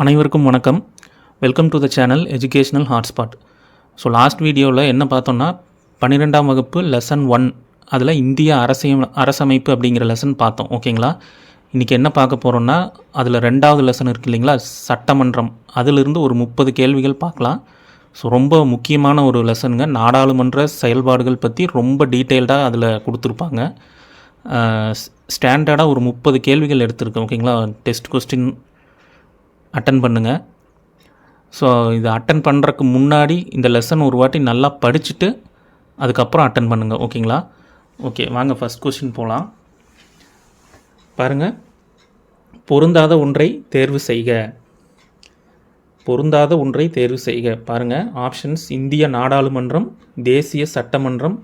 அனைவருக்கும் வணக்கம். Welcome to the channel educational hotspot. So last வீடியோவில் என்ன பார்த்தோன்னா 12ஆம் வகுப்பு லெசன் 1 அதில் இந்திய அரசமைப்பு அப்படிங்கிற லெசன் பார்த்தோம். ஓகேங்களா? இன்றைக்கி என்ன பார்க்க போகிறோன்னா அதில் 2வது லெசன் இருக்குது இல்லைங்களா, சட்டமன்றம். அதிலிருந்து ஒரு 30 கேள்விகள் பார்க்கலாம். ஸோ ரொம்ப முக்கியமான ஒரு லெசனுங்க. நாடாளுமன்ற செயல்பாடுகள் பற்றி ரொம்ப டீட்டெயில்டாக அதில் கொடுத்துருப்பாங்க. ஸ்டாண்டர்டாக ஒரு 30 கேள்விகள் எடுத்திருக்கேன். ஓகேங்களா? டெஸ்ட் கொஸ்டின் அட்டன் பண்ணுங்கள். ஸோ இதை அட்டன் பண்ணுறதுக்கு முன்னாடி இந்த லெசன் ஒரு வாட்டி நல்லா படிச்சுட்டு அதுக்கப்புறம் அட்டன் பண்ணுங்கள். ஓகேங்களா? ஓகே, வாங்க ஃபஸ்ட் கொஸ்டின் போகலாம். பாருங்கள், பொருந்தாத ஒன்றை தேர்வு செய்க. பொருந்தாத ஒன்றை தேர்வு செய்க. பாருங்கள், ஆப்ஷன்ஸ்: இந்திய நாடாளுமன்றம், தேசிய சட்டமன்றம்,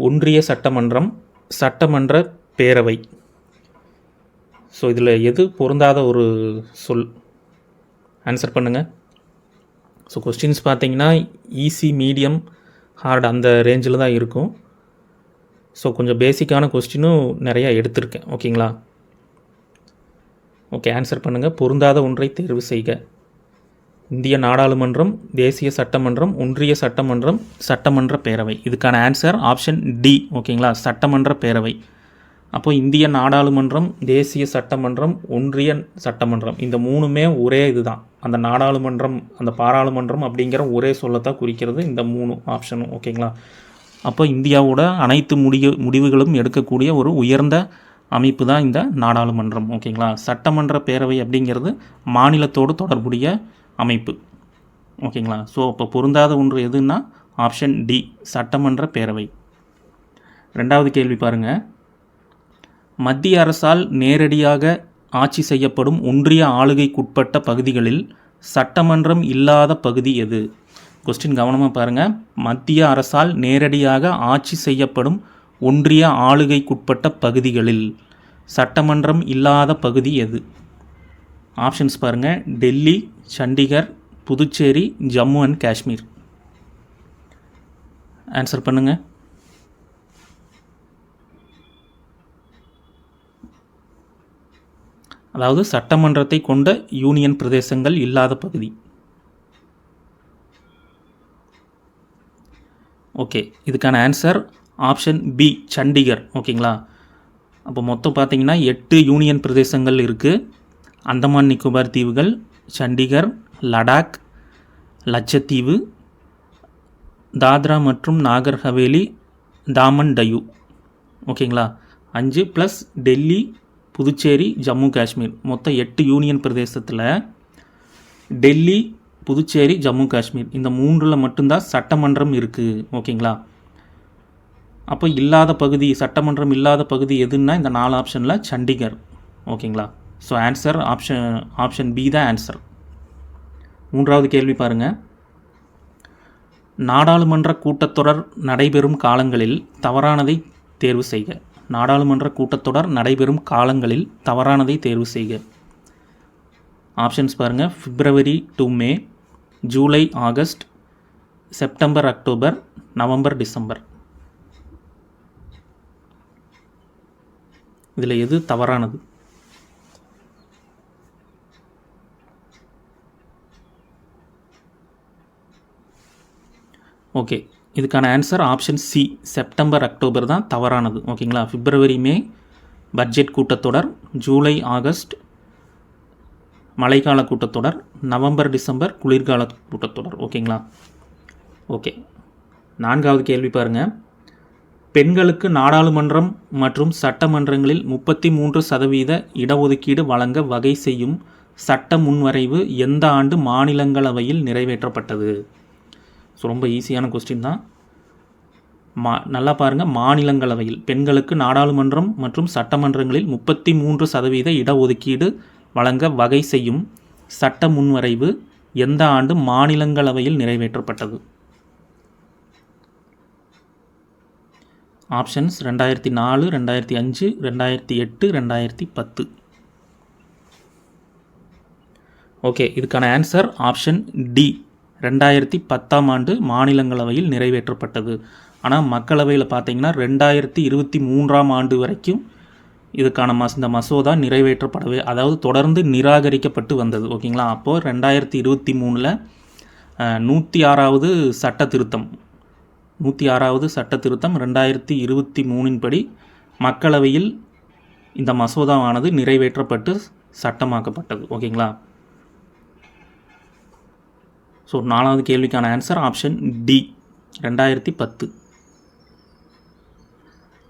ஒன்றிய சட்டமன்றம், சட்டமன்ற பேரவை. ஸோ இதில் எது பொருந்தாத ஒரு சொல்? ஆன்சர் பண்ணுங்கள். ஸோ கொஸ்டின்ஸ் பார்த்தீங்கன்னா ஈஸி, மீடியம், ஹார்ட் அந்த ரேஞ்சில் தான் இருக்கும். ஸோ கொஞ்சம் பேசிக்கான கொஸ்டினும் நிறையா எடுத்திருக்கேன். ஓகேங்களா? ஓகே, ஆன்சர் பண்ணுங்கள். பொருந்தாத ஒன்றை தேர்வு செய்க. இந்திய நாடாளுமன்றம், தேசிய சட்டமன்றம், ஒன்றிய சட்டமன்றம், சட்டமன்ற பேரவை. இதுக்கான ஆன்சர் ஆப்ஷன் டி. ஓகேங்களா? சட்டமன்ற பேரவை. அப்போது இந்திய நாடாளுமன்றம், தேசிய சட்டமன்றம், ஒன்றிய சட்டமன்றம் இந்த மூணுமே ஒரே இது தான். அந்த நாடாளுமன்றம், அந்த பாராளுமன்றம் அப்படிங்கிற ஒரே சொல்லத்தான் குறிக்கிறது இந்த 3 ஆப்ஷனும். ஓகேங்களா? அப்போ இந்தியாவோட அனைத்து முடிவுகளும் எடுக்கக்கூடிய ஒரு உயர்ந்த அமைப்பு தான் இந்த நாடாளுமன்றம். ஓகேங்களா? சட்டமன்ற பேரவை அப்படிங்கிறது மாநிலத்தோடு தொடர்புடைய அமைப்பு. ஓகேங்களா? ஸோ அப்போ பொருந்தாத ஒன்று எதுன்னா ஆப்ஷன் டி, சட்டமன்ற பேரவை. 2வது கேள்வி பாருங்கள். மத்திய அரசால் நேரடியாக ஆட்சி செய்யப்படும் ஒன்றிய ஆளுகைக்குட்பட்ட பகுதிகளில் சட்டமன்றம் இல்லாத பகுதி எது? கொஸ்டின் கவனமாக பாருங்கள். மத்திய அரசால் நேரடியாக ஆட்சி செய்யப்படும் ஒன்றிய ஆளுகைக்குட்பட்ட பகுதிகளில் சட்டமன்றம் இல்லாத பகுதி எது? ஆப்ஷன்ஸ் பாருங்கள்: டெல்லி, சண்டிகர், புதுச்சேரி, ஜம்மு அண்ட் காஷ்மீர். ஆன்சர் பண்ணுங்கள். அதாவது சட்டமன்றத்தை கொண்ட யூனியன் பிரதேசங்கள் இல்லாத பகுதி. ஓகே, இதுக்கான ஆன்சர் ஆப்ஷன் பி, சண்டிகர். ஓகேங்களா? அப்போ மொத்தம் பார்த்தீங்கன்னா 8 யூனியன் பிரதேசங்கள் இருக்குது. அந்தமான் நிக்கோபார் தீவுகள், சண்டிகர், லடாக், லட்சத்தீவு, தாத்ரா மற்றும் நாகர் ஹவேலி, தாமன் டையூ. ஓகேங்களா? 5 ப்ளஸ் டெல்லி, புதுச்சேரி, ஜம்மு காஷ்மீர். மொத்தம் 8 யூனியன் பிரதேசத்தில் டெல்லி, புதுச்சேரி, ஜம்மு காஷ்மீர் இந்த 3ல் மட்டும்தான் சட்டமன்றம் இருக்குது. ஓகேங்களா? அப்போ இல்லாத பகுதி, சட்டமன்றம் இல்லாத பகுதி எதுன்னா இந்த 4 ஆப்ஷனில் சண்டிகர். ஓகேங்களா? ஸோ ஆன்சர் ஆப்ஷன் பி தான் ஆன்சர். 3வது கேள்வி பாருங்கள். நாடாளுமன்ற கூட்டத்தொடர் நடைபெறும் காலங்களில் தவறானதை தேர்வு செய்க. நாடாளுமன்ற கூட்டத்தொடர் நடைபெறும் காலங்களில் தவறானதை தேர்வு செய்க. ஆப்ஷன்ஸ் பாருங்கள்: பிப்ரவரி to May, July August, September October, November December. இதில் எது தவறானது? ஓகே, இதுக்கான answer option C, September October தான் தவறானது. ஓகேங்களா? பிப்ரவரி மே பட்ஜெட் கூட்டத்தொடர், ஜூலை ஆகஸ்ட் மழைக்கால கூட்டத்தொடர், நவம்பர் டிசம்பர் குளிர்கால கூட்டத்தொடர். ஓகேங்களா? ஓகே, 4வது கேள்வி பாருங்கள். பெண்களுக்கு நாடாளுமன்றம் மற்றும் சட்டமன்றங்களில் 33% இடஒதுக்கீடு வழங்க வகை செய்யும் சட்ட முன்வரைவு எந்த ஆண்டு மாநிலங்களவையில் நிறைவேற்றப்பட்டது? ஸோ ரொம்ப ஈஸியான கொஸ்டின் தான். நல்லா பாருங்கள். மாநிலங்களவையில் பெண்களுக்கு நாடாளுமன்றம் மற்றும் சட்டமன்றங்களில் 33% இடஒதுக்கீடு வழங்க வகை செய்யும் சட்ட முன்வரைவு எந்த ஆண்டு மாநிலங்களவையில் நிறைவேற்றப்பட்டது? ஆப்ஷன்ஸ்: 2004, 2005, 2008, 2010. ஓகே, இதுக்கான ஆன்சர் ஆப்ஷன் டி, 2010ஆம் ஆண்டு மாநிலங்களவையில் நிறைவேற்றப்பட்டது. ஆனால் மக்களவையில் பார்த்தீங்கன்னா 2023ஆம் ஆண்டு வரைக்கும் இதுக்கான இந்த மசோதா நிறைவேற்றப்படவே, அதாவது தொடர்ந்து நிராகரிக்கப்பட்டு வந்தது. ஓகேங்களா. அப்போது 2023 106வது சட்ட திருத்தம் 106வது சட்ட திருத்தம் 2023 படி மக்களவையில் இந்த மசோதாவானது நிறைவேற்றப்பட்டு சட்டமாக்கப்பட்டது. ஓகேங்களா. ஸோ 4வது கேள்விக்கான ஆன்சர் ஆப்ஷன் டி 2010.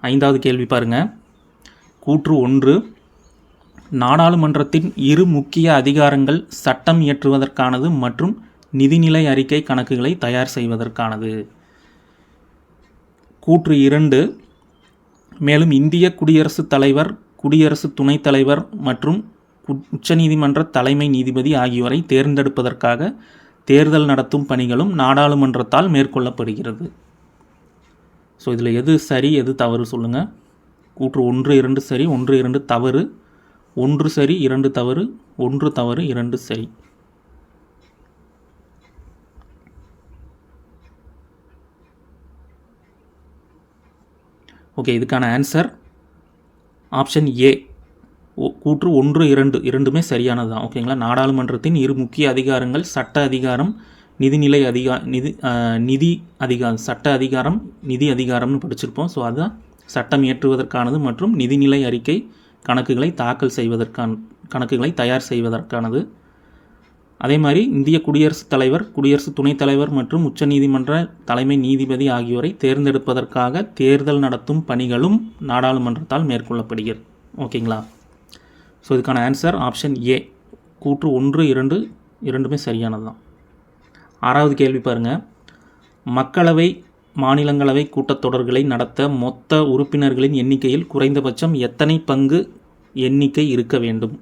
5வது கேள்வி பாருங்கள். கூற்று 1, நாடாளுமன்றத்தின் இரு முக்கிய அதிகாரங்கள் சட்டம் இயற்றுவதற்கானது மற்றும் நிதிநிலை அறிக்கை கணக்குகளை தயார் செய்வதற்கானது. கூற்று 2, மேலும் இந்திய குடியரசுத் தலைவர், குடியரசு துணைத் தலைவர் மற்றும் உச்சநீதிமன்ற தலைமை நீதிபதி ஆகியோரை தேர்ந்தெடுப்பதற்காக தேர்தல் நடத்தும் பணிகளும் நாடாளுமன்றத்தால் மேற்கொள்ளப்படுகிறது. ஸோ இதில் எது சரி எது தவறு சொல்லுங்கள். கூற்று 1, 2 சரி, 1, 2 தவறு, 1 சரி 2 தவறு, 1 தவறு 2 சரி. ஓகே, இதுக்கான ஆன்சர் ஆப்ஷன் ஏ. கூற்று 1, 2 இரண்டுமே சரியானது தான். ஓகேங்களா. நாடாளுமன்றத்தின் இரு முக்கிய அதிகாரங்கள் சட்ட அதிகாரம், நிதிநிலை நிதி அதிகாரம், சட்ட அதிகாரம் நிதி அதிகாரம்னு படிச்சிருப்போம். ஸோ அதுதான் சட்டம் இயற்றுவதற்கானது மற்றும் நிதிநிலை அறிக்கை கணக்குகளை தாக்கல் செய்வதற்கான, கணக்குகளை தயார் செய்வதற்கானது. அதே மாதிரி இந்திய குடியரசுத் தலைவர், குடியரசு துணைத் தலைவர் மற்றும் உச்சநீதிமன்ற தலைமை நீதிபதி ஆகியோரை தேர்ந்தெடுப்பதற்காக தேர்தல் நடத்தும் பணிகளும் நாடாளுமன்றத்தால் மேற்கொள்ளப்படுகிறது. ஓகேங்களா. ஸோ இதுக்கான ஆன்சர் ஆப்ஷன் ஏ. கூற்று 1, 2 இரண்டுமே சரியானது தான். 6வது கேள்வி பாருங்கள். மக்களவை, மாநிலங்களவை கூட்டத்தொடர்களை நடத்த மொத்த உறுப்பினர்களின் எண்ணிக்கையில் குறைந்தபட்சம் எத்தனை பங்கு எண்ணிக்கை இருக்க வேண்டும்?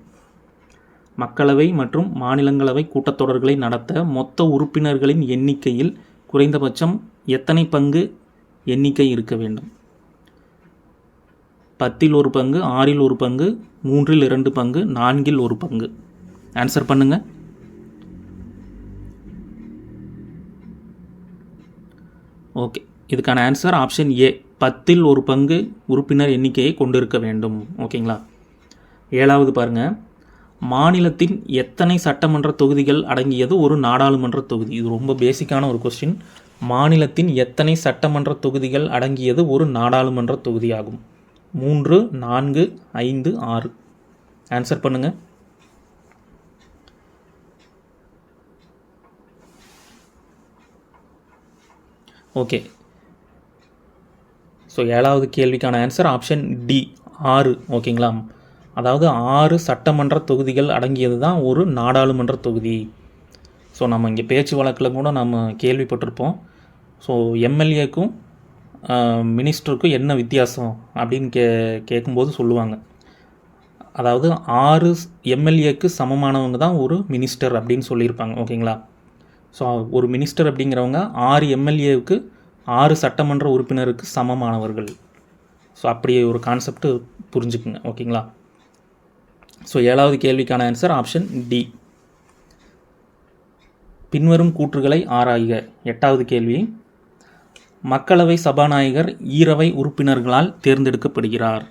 மக்களவை மற்றும் மாநிலங்களவை கூட்டத்தொடர்களை நடத்த மொத்த உறுப்பினர்களின் எண்ணிக்கையில் குறைந்தபட்சம் எத்தனை பங்கு எண்ணிக்கை இருக்க வேண்டும்? 10ல் 1 பங்கு, 6ல் 1 பங்கு, 3ல் 2 பங்கு, 4ல் 1 பங்கு. ஆன்சர் பண்ணுங்கள். ஓகே, இதுக்கான ஆன்சர் ஆப்ஷன் ஏ. 10ல் 1 பங்கு உறுப்பினர் எண்ணிக்கையை கொண்டிருக்க வேண்டும். ஓகேங்களா. 7வது பாருங்கள். மாநிலத்தின் எத்தனை சட்டமன்ற தொகுதிகள் அடங்கியது ஒரு நாடாளுமன்ற தொகுதி? இது ரொம்ப பேசிக்கான ஒரு கொஸ்டின். மாநிலத்தின் எத்தனை சட்டமன்ற தொகுதிகள் அடங்கியது ஒரு நாடாளுமன்ற தொகுதியாகும்? 3, 4, 5, 6. ஆன்சர் பண்ணுங்கள். ஓகே, ஸோ 7வது கேள்விக்கான ஆன்சர் ஆப்ஷன் டி 6. ஓகேங்களா. அதாவது 6 சட்டமன்ற தொகுதிகள் அடங்கியது தான் ஒரு நாடாளுமன்ற தொகுதி. ஸோ நம்ம இங்கே பேச்சு வழக்கில் கூட நம்ம கேள்விப்பட்டிருப்போம். ஸோ எம்எல்ஏக்கும் மினிஸ்டருக்கும் என்ன வித்தியாசம் அப்படின்னு கேட்கும்போது சொல்லுவாங்க. அதாவது 6 எம்எல்ஏக்கு சமமானவங்க தான் ஒரு மினிஸ்டர் அப்படின்னு சொல்லியிருப்பாங்க. ஓகேங்களா. ஸோ ஒரு மினிஸ்டர் அப்படிங்கிறவங்க 6 எம்எல்ஏவுக்கு 6 சட்டமன்ற உறுப்பினருக்கு சமமானவர்கள். ஸோ அப்படி ஒரு கான்செப்ட் புரிஞ்சுக்குங்க. ஓகேங்களா. ஸோ 7வது கேள்விக்கான ஆன்சர் ஆப்ஷன் டி. பின்வரும் கூற்றுகளை ஆராய்க. 8வது கேள்வி. மக்களவை சபாநாயகர் ஈரவை உறுப்பினர்களால் தேர்ந்தெடுக்கப்படுகிறார்.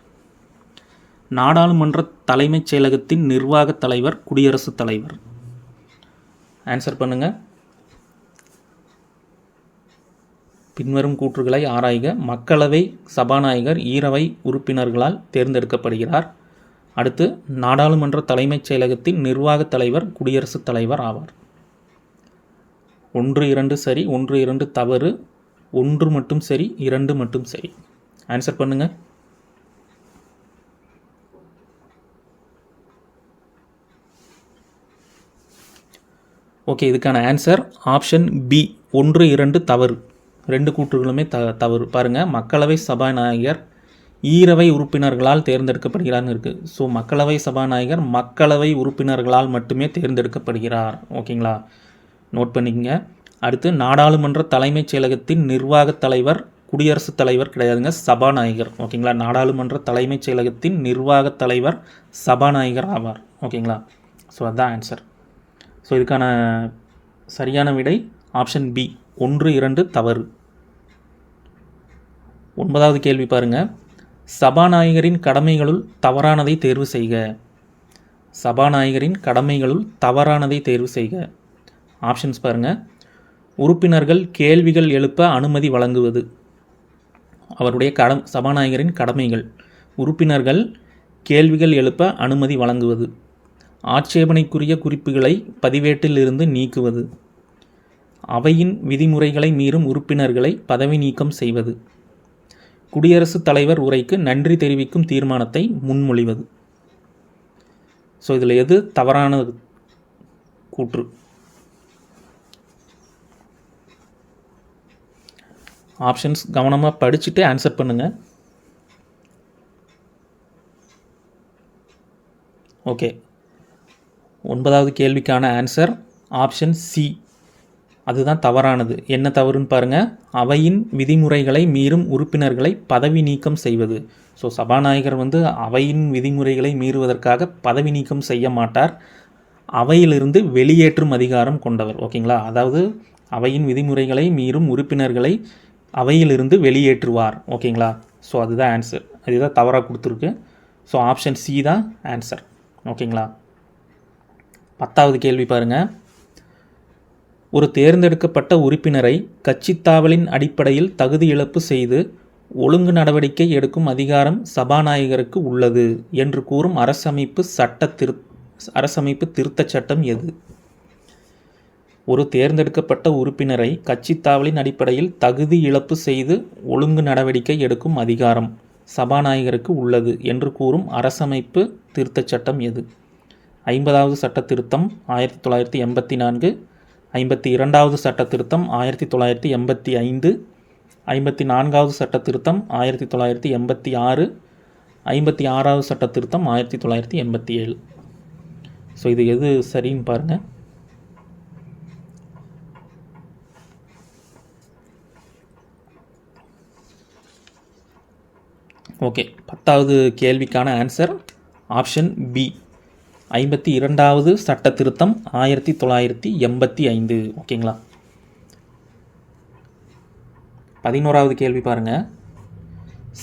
நாடாளுமன்ற தலைமைச் செயலகத்தின் நிர்வாகத் தலைவர் குடியரசுத் தலைவர். ஆன்சர் பண்ணுங்கள். பின்வரும் கூற்றுகளை ஆராய்க. மக்களவை சபாநாயகர் ஈரவை உறுப்பினர்களால் தேர்ந்தெடுக்கப்படுகிறார். அடுத்து, நாடாளுமன்ற தலைமைச் செயலகத்தின் நிர்வாகத் தலைவர் குடியரசுத் தலைவர் ஆவார். 1, 2 சரி, 1, 2 தவறு, 1 மட்டும் சரி, 2 மட்டும் சரி. ஆன்சர் பண்ணுங்கள். ஓகே, இதுக்கான ஆன்சர் ஆப்ஷன் பி 1, 2 தவறு. 2 கூற்றுகளுமே தவறு. பாருங்கள், மக்களவை சபாநாயகர் ஈரவை உறுப்பினர்களால் தேர்ந்தெடுக்கப்படுகிறார்னு இருக்குது. ஸோ மக்களவை சபாநாயகர் மக்களவை உறுப்பினர்களால் மட்டுமே தேர்ந்தெடுக்கப்படுகிறார். ஓகேங்களா. நோட் பண்ணிக்கங்க. அடுத்து, நாடாளுமன்ற தலைமைச் செயலகத்தின் நிர்வாகத் தலைவர் குடியரசுத் தலைவர் கிடையாதுங்க, சபாநாயகர். ஓகேங்களா. நாடாளுமன்ற தலைமைச் செயலகத்தின் நிர்வாகத் தலைவர் சபாநாயகர் ஆவார். ஓகேங்களா. ஸோ அதுதான் ஆன்சர். ஸோ இதுக்கான சரியான விடை ஆப்ஷன் பி 1, 2 தவறு. 9வது கேள்வி பாருங்கள். சபாநாயகரின் கடமைகளுள் தவறானதை தேர்வு செய்க. சபாநாயகரின் கடமைகளுள் தவறானதை தேர்வு செய்க. ஆப்ஷன்ஸ் பாருங்கள். உறுப்பினர்கள் கேள்விகள் எழுப்ப அனுமதி வழங்குவது. அவருடைய சபாநாயகரின் கடமைகள். உறுப்பினர்கள் கேள்விகள் எழுப்ப அனுமதி வழங்குவது. ஆட்சேபனைக்குரிய குறிப்புகளை பதிவேட்டில் இருந்து நீக்குவது. அவையின் விதிமுறைகளை மீறும் உறுப்பினர்களை பதவி நீக்கம் செய்வது. குடியரசுத் தலைவர் உரைக்கு நன்றி தெரிவிக்கும் தீர்மானத்தை முன்மொழிவது. ஸோ இதில் எது தவறான கூற்று? ஆப்ஷன்ஸ் கவனமாக படிச்சுட்டு ஆன்சர் பண்ணுங்கள். ஓகே, 9வது கேள்விக்கான ஆன்சர் ஆப்ஷன் சி, அதுதான் தவறானது. என்ன தவறுன்னு பாருங்கள். அவையின் விதிமுறைகளை மீறும் உறுப்பினர்களை பதவி நீக்கம் செய்வது. ஸோ சபாநாயகர் அவையின் விதிமுறைகளை மீறுவதற்காக பதவி நீக்கம் செய்ய மாட்டார். அவையிலிருந்து வெளியேற்றும் அதிகாரம் கொண்டவர். ஓகேங்களா? அதாவது அவையின் விதிமுறைகளை மீறும் உறுப்பினர்களை அவையிலிருந்து வெளியேற்றுவார். ஓகேங்களா? ஸோ அதுதான் ஆன்சர். அதுதான் தவறாக கொடுத்துருக்கு. ஸோ ஆப்ஷன் சி தான் ஆன்சர். ஓகேங்களா? 10வது கேள்வி பாருங்கள். ஒரு தேர்ந்தெடுக்கப்பட்ட உறுப்பினரை கட்சித்தாவலின் அடிப்படையில் தகுதி இழப்பு செய்து ஒழுங்கு நடவடிக்கை எடுக்கும் அதிகாரம் சபாநாயகருக்கு உள்ளது என்று கூறும் அரசமைப்பு திருத்தச் சட்டம் எது? ஒரு தேர்ந்தெடுக்கப்பட்ட உறுப்பினரை கட்சித்தாவலின் அடிப்படையில் தகுதி இழப்பு செய்து ஒழுங்கு நடவடிக்கை எடுக்கும் அதிகாரம் சபாநாயகருக்கு உள்ளது என்று கூறும் அரசமைப்பு திருத்தச் சட்டம் எது? 50வது சட்ட திருத்தம் 1984, 52வது சட்ட திருத்தம் 1985, 54வது சட்ட திருத்தம் 1986, 56வது சட்ட திருத்தம் 1987. ஸோ இது எது சரின்னு பாருங்கள். ஓகே, 10வது கேள்விக்கான ஆன்சர் ஆப்ஷன் பி, 52வது சட்ட திருத்தம் 1985. ஓகேங்களா? 11வது கேள்வி பாருங்கள்.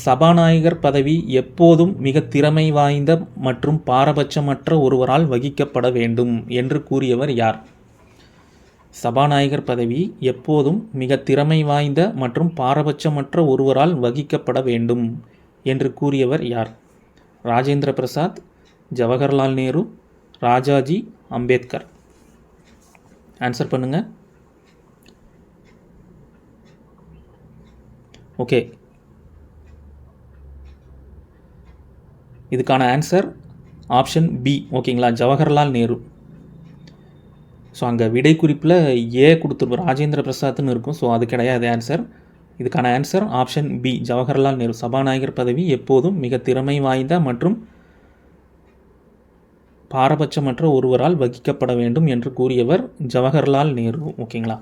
சபாநாயகர் பதவி எப்போதும் மிக திறமை வாய்ந்த மற்றும் பாரபட்சமற்ற ஒருவரால் வகிக்கப்பட வேண்டும் என்று கூறியவர் யார்? சபாநாயகர் பதவி எப்போதும் மிக திறமை வாய்ந்த மற்றும் பாரபட்சமற்ற ஒருவரால் வகிக்கப்பட வேண்டும் என்று கூறியவர் யார்? ராஜேந்திர பிரசாத், ஜவஹர்லால் நேரு, ராஜாஜி, அம்பேத்கர். ஆன்சர் பண்ணுங்கள். ஓகே, இதுக்கான ஆன்சர் ஆப்ஷன் பி. ஓகேங்களா? ஜவஹர்லால் நேரு. ஸோ அங்கே விடை குறிப்பில் ஏ கொடுத்துருப்போம், ராஜேந்திர பிரசாத்னு இருக்கும். ஸோ அது கிடையாது ஆன்சர். இதுக்கான answer option B, Jawaharlal Nehru. சபாநாயகர் பதவி எப்போதும் மிக திறமை வாய்ந்த மற்றும் பாரபட்சமற்ற ஒருவரால் வகிக்கப்பட வேண்டும் என்று கூறியவர் ஜவஹர்லால் நேரு. ஓகேங்களா?